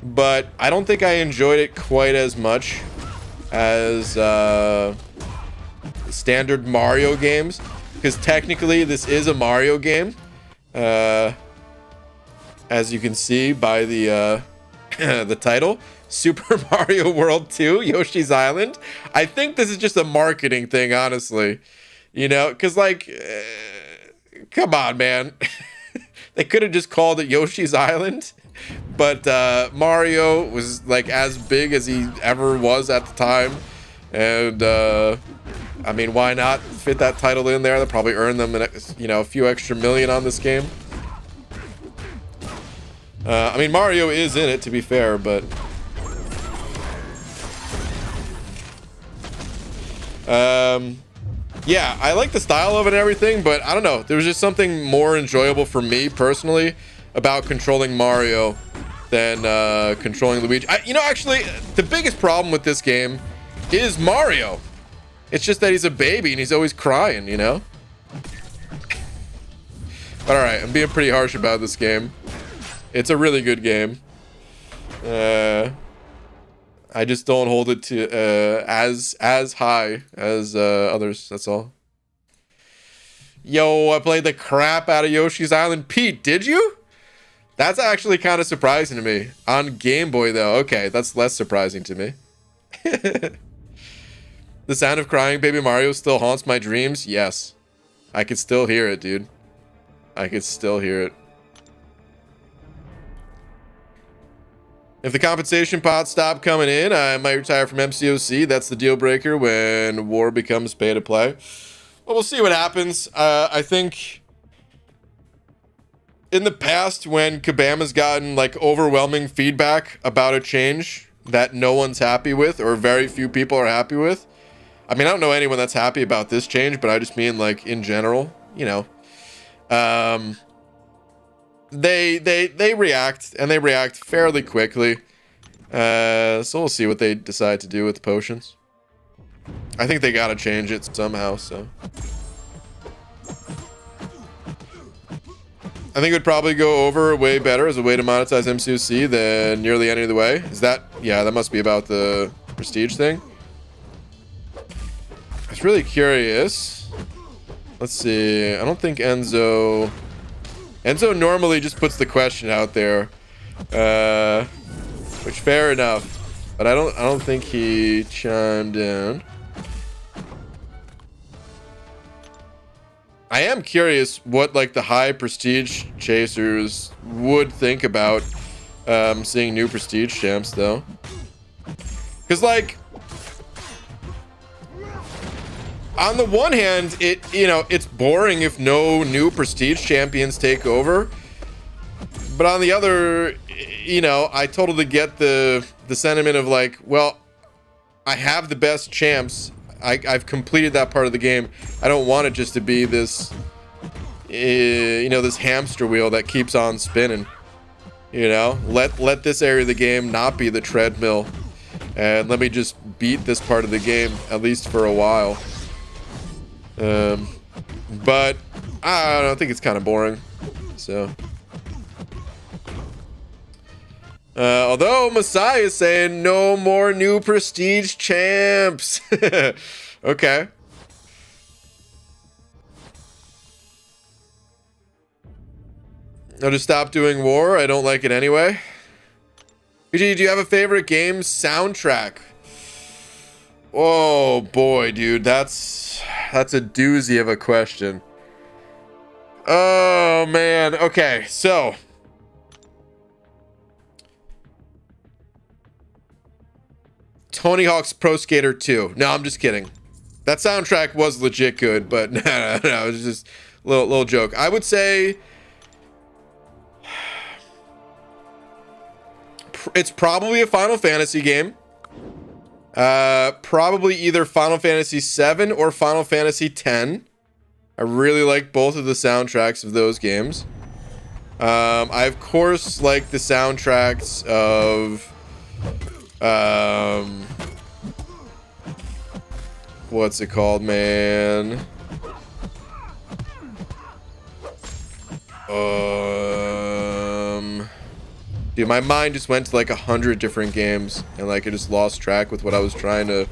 but I don't think I enjoyed it quite as much as standard Mario games, because technically this is a Mario game, as you can see by the the title, Super Mario World 2, Yoshi's Island. I think this is just a marketing thing, honestly, you know, because like, come on, man. They could have just called it Yoshi's Island, but Mario was like as big as he ever was at the time, and I mean, why not fit that title in there? They'll probably earn them, you know, a few extra million on this game. I mean, Mario is in it, to be fair, but yeah, I like the style of it and everything, but I don't know. There was just something more enjoyable for me personally about controlling Mario than controlling Luigi. You know, actually, the biggest problem with this game is Mario. It's just that he's a baby and he's always crying, you know? But alright, I'm being pretty harsh about this game. It's a really good game. I just don't hold it to as high as others, that's all. Yo, I played the crap out of Yoshi's Island. Pete, did you? That's actually kind of surprising to me. On Game Boy, though. Okay, that's less surprising to me. The sound of crying baby Mario still haunts my dreams. Yes. I could still hear it, dude. I could still hear it. If the compensation pots stop coming in, I might retire from MCOC. That's the deal breaker when war becomes pay to play. Well, we'll see what happens. I think in the past, when Kabama's gotten like overwhelming feedback about a change that no one's happy with, or very few people are happy with. I mean, I don't know anyone that's happy about this change, but I just mean like in general, you know. They react, and they react fairly quickly. So we'll see what they decide to do with the potions. I think they gotta change it somehow, so. I think it would probably go over way better as a way to monetize MCOC than nearly any other way. Is that, yeah, that must be about the prestige thing. I was really curious. Let's see, I don't think Enzo normally just puts the question out there, which fair enough, but I don't think he chimed in. I am curious what like the high prestige chasers would think about seeing new prestige champs though, because like on the one hand, it's boring if no new prestige champions take over. But on the other, I totally get the sentiment of like, well, I have the best champs. I've completed that part of the game. I don't want it just to be this, this hamster wheel that keeps on spinning. Let this area of the game not be the treadmill, and let me just beat this part of the game at least for a while. But I don't know, I think it's kind of boring. So, although Masai is saying no more new prestige champs. Okay. I'll just stop doing war. I don't like it anyway. BG, do you have a favorite game soundtrack? Oh boy, dude, that's a doozy of a question. Oh man. Okay, so Tony Hawk's Pro Skater 2. No, I'm just kidding. That soundtrack was legit good, but no, it was just a little joke. I would say It's probably a Final Fantasy game. Probably either Final Fantasy 7 or Final Fantasy 10. I really like both of the soundtracks of those games. I of course like the soundtracks of what's it called, man? Dude, my mind just went to like 100 different games, and like I just lost track with what I was trying to,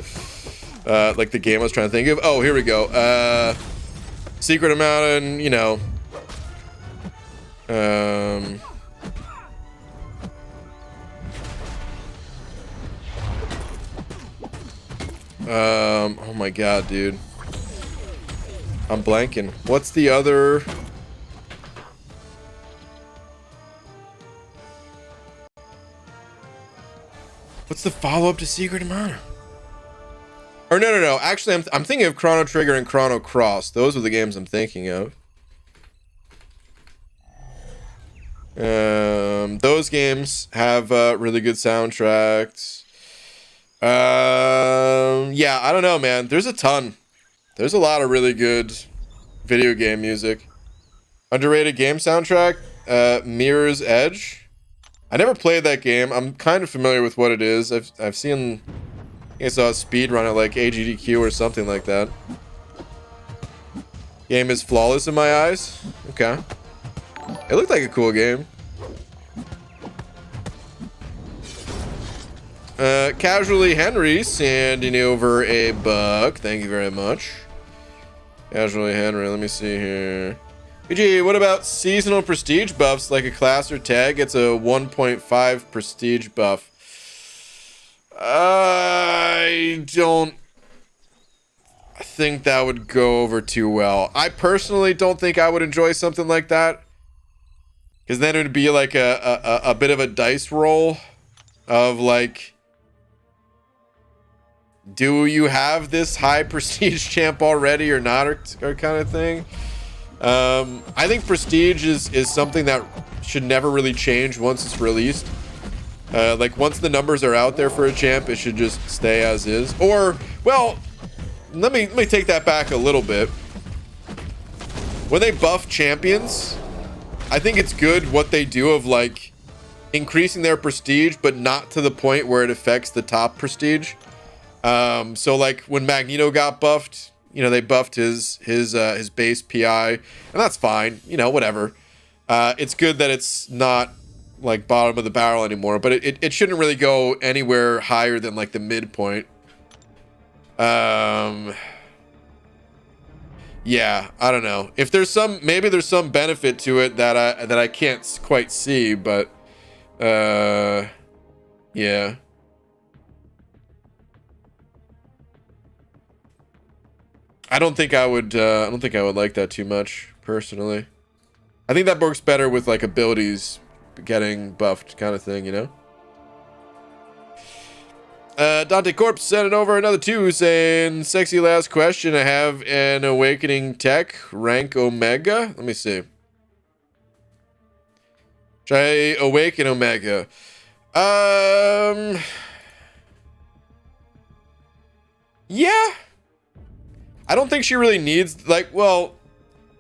like the game I was trying to think of. Oh, here we go. Secret of Mountain, you know. Oh my god, dude. I'm blanking. What's the other? What's the follow-up to Secret of Mana? Or no. Actually, I'm thinking of Chrono Trigger and Chrono Cross. Those are the games I'm thinking of. Those games have really good soundtracks. Yeah, I don't know, man. There's a ton. There's a lot of really good video game music. Underrated game soundtrack, Mirror's Edge. I never played that game. I'm kind of familiar with what it is. I've seen, I think I saw a speed run at like AGDQ or something like that. Game is flawless in my eyes. Okay. It looked like a cool game. Casually Henry sending over a buck. Thank you very much. Casually Henry, let me see here. PG, what about seasonal prestige buffs like a class or tag? It's a 1.5 prestige buff. I don't think that would go over too well. I personally don't think I would enjoy something like that, because then it would be like a bit of a dice roll of like, do you have this high prestige champ already or not, or kind of thing. I think prestige is something that should never really change once it's released. Like once the numbers are out there for a champ, it should just stay as is. Or, well, let me take that back a little bit. When they buff champions, I think it's good what they do of like increasing their prestige, but not to the point where it affects the top prestige. So like when Magneto got buffed, you know, they buffed his base PI, and that's fine, you know, whatever. It's good that it's not like bottom of the barrel anymore, but it shouldn't really go anywhere higher than like the midpoint. Yeah, I don't know. If there's maybe there's some benefit to it that I can't quite see, but yeah. I don't think I would like that too much, personally. I think that works better with like abilities getting buffed kind of thing, you know? Dante Corp sent it over another 2 saying, sexy last question. I have an awakening tech, rank Omega. Let me see. Try awaken Omega. Yeah. I don't think she really needs, like, well,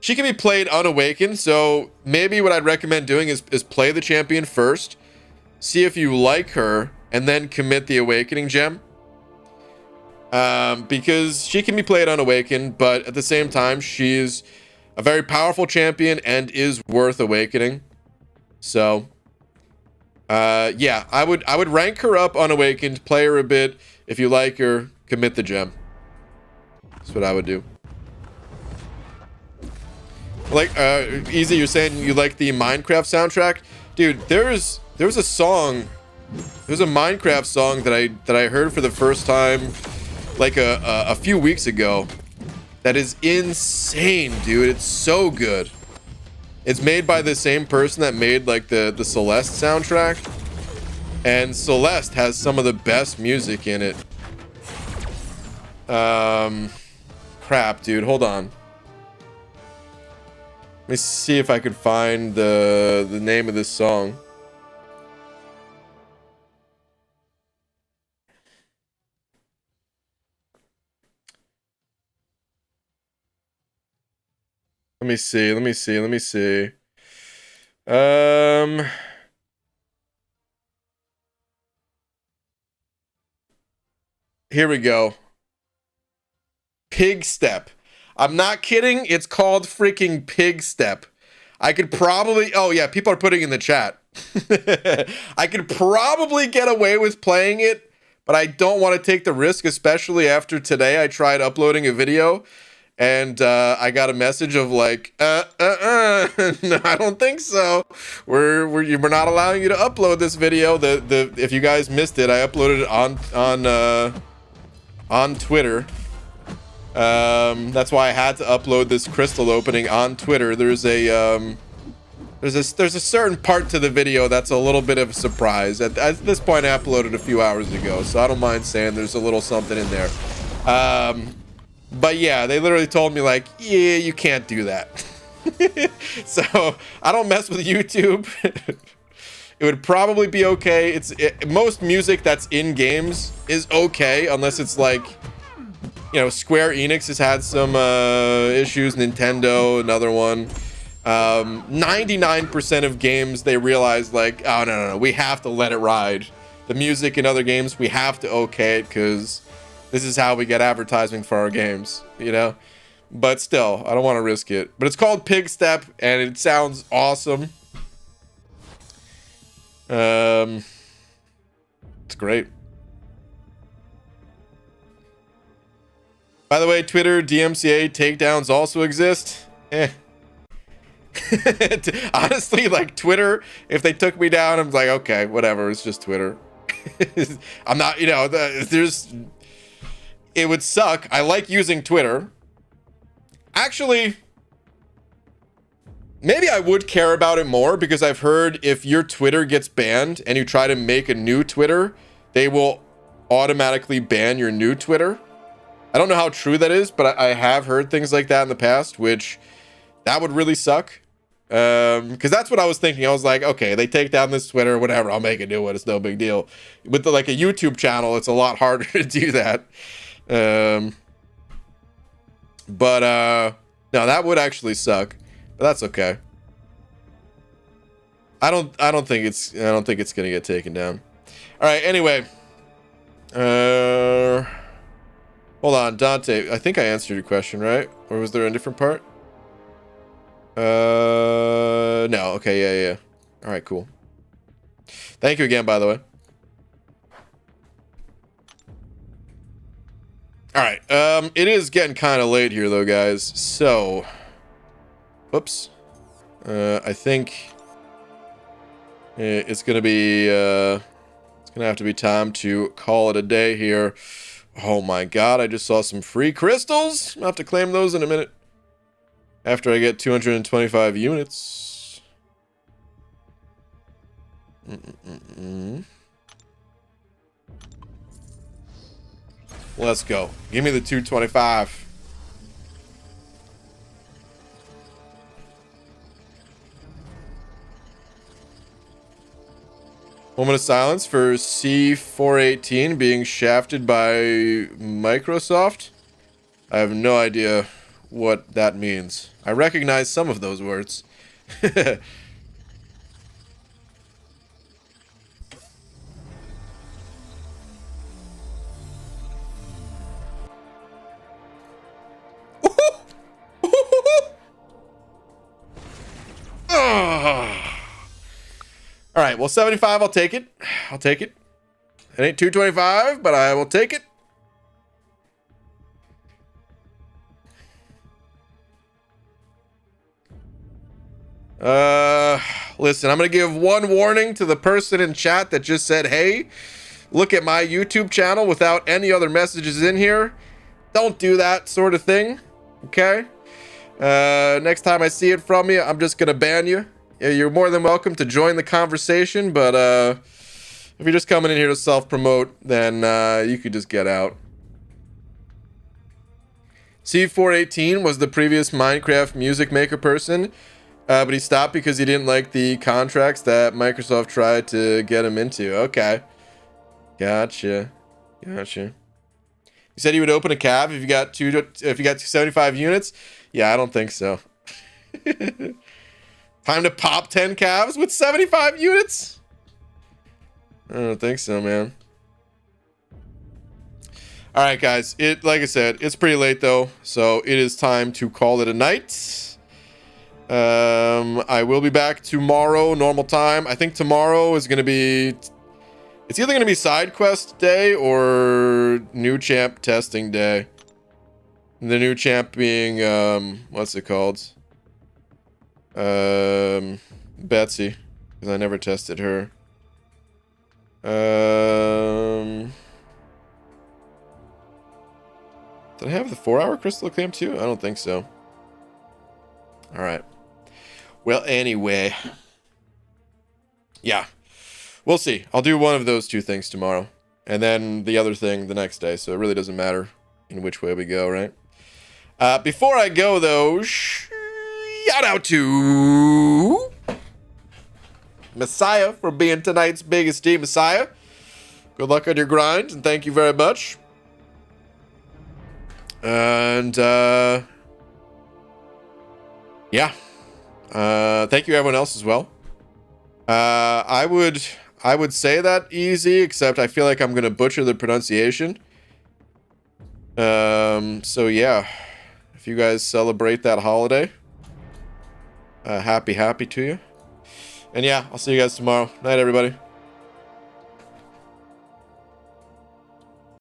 she can be played unawakened, so maybe what I'd recommend doing is play the champion first, see if you like her, and then commit the awakening gem. Because she can be played unawakened, but at the same time, she's a very powerful champion and is worth awakening. So, yeah, I would rank her up unawakened, play her a bit. If you like her, commit the gem. That's what I would do. Like, Easy, you're saying you like the Minecraft soundtrack? Dude, there was a song, there's a Minecraft song that I heard for the first time like a few weeks ago that is insane, dude. It's so good. It's made by the same person that made like the Celeste soundtrack, and Celeste has some of the best music in it. Crap, dude, hold on. Let me see if I could find the name of this song. Let me see. Let me see. Let me see. Um. Here we go. Pig step. I'm not kidding. It's called freaking pig step. I could probably. Oh yeah, people are putting in the chat. I could probably get away with playing it, but I don't want to take the risk, especially after today. I tried uploading a video, and I got a message of like, no, I don't think so. We're not allowing you to upload this video. If you guys missed it, I uploaded it on Twitter. That's why I had to upload this crystal opening on Twitter. There's a certain part to the video that's a little bit of a surprise. At this point, I uploaded a few hours ago, so I don't mind saying there's a little something in there. But yeah, they literally told me like, yeah, you can't do that. So I don't mess with YouTube. It would probably be okay. Most music that's in games is okay, unless it's like, you know, Square Enix has had some issues. Nintendo, another one. 99% of games, they realize like, oh no, we have to let it ride. The music in other games, we have to okay it because this is how we get advertising for our games, you know? But still, I don't want to risk it. But it's called Pig Step, and it sounds awesome. It's great. By the way, Twitter DMCA takedowns also exist. Honestly, like Twitter, if they took me down, I'm like, okay, whatever. It's just Twitter. I'm not, you know, it would suck. I like using Twitter. Actually, maybe I would care about it more because I've heard if your Twitter gets banned and you try to make a new Twitter, they will automatically ban your new Twitter. I don't know how true that is, but I have heard things like that in the past, which that would really suck. Because that's what I was thinking. I was like, okay, they take down this Twitter, whatever, I'll make a new one. It's no big deal. With like a YouTube channel, it's a lot harder to do that. No, that would actually suck. But that's okay. I don't think it's gonna get taken down. All right. Anyway, hold on, Dante. I think I answered your question, right? Or was there a different part? No. Okay. Yeah. All right. Cool. Thank you again, by the way. All right. It is getting kind of late here, though, guys. So, whoops. I think it's gonna be it's gonna have to be time to call it a day here. Oh my God! I just saw some free crystals. I'll have to claim those in a minute. After I get 225 units. Let's go. Give me the 225. Moment of silence for C418 being shafted by Microsoft. I have no idea what that means. I recognize some of those words. All right, well, 75, I'll take it. I'll take it. It ain't 225, but I will take it. Listen, I'm gonna give one warning to the person in chat that just said, hey, look at my YouTube channel without any other messages in here. Don't do that sort of thing, okay? Next time I see it from you, I'm just gonna ban you. You're more than welcome to join the conversation, but if you're just coming in here to self-promote, then you could just get out. C418 was the previous Minecraft music maker person, but he stopped because he didn't like the contracts that Microsoft tried to get him into. Okay. Gotcha. You said you would open a cab if you got 75 units? Yeah, I don't think so. Time to pop 10 calves with 75 units? I don't think so, man. All right, guys. Like I said, it's pretty late though, so it is time to call it a night. I will be back tomorrow, normal time. I think tomorrow is gonna be. It's either gonna be side quest day or new champ testing day. The new champ being what's it called? Betsy, because I never tested her. Did I have the 4-hour crystal claim too? I don't think so. All right. Well, anyway. Yeah. We'll see. I'll do one of those two things tomorrow. And then the other thing the next day. So it really doesn't matter in which way we go, right? Before I go, though, shout out to Messiah for being tonight's biggest team. Messiah, good luck on your grind, and thank you very much. And yeah, thank you everyone else as well. I would say that easy, except I feel like I'm gonna butcher the pronunciation. So yeah, if you guys celebrate that holiday, happy to you. And yeah, I'll see you guys tomorrow. Night, everybody.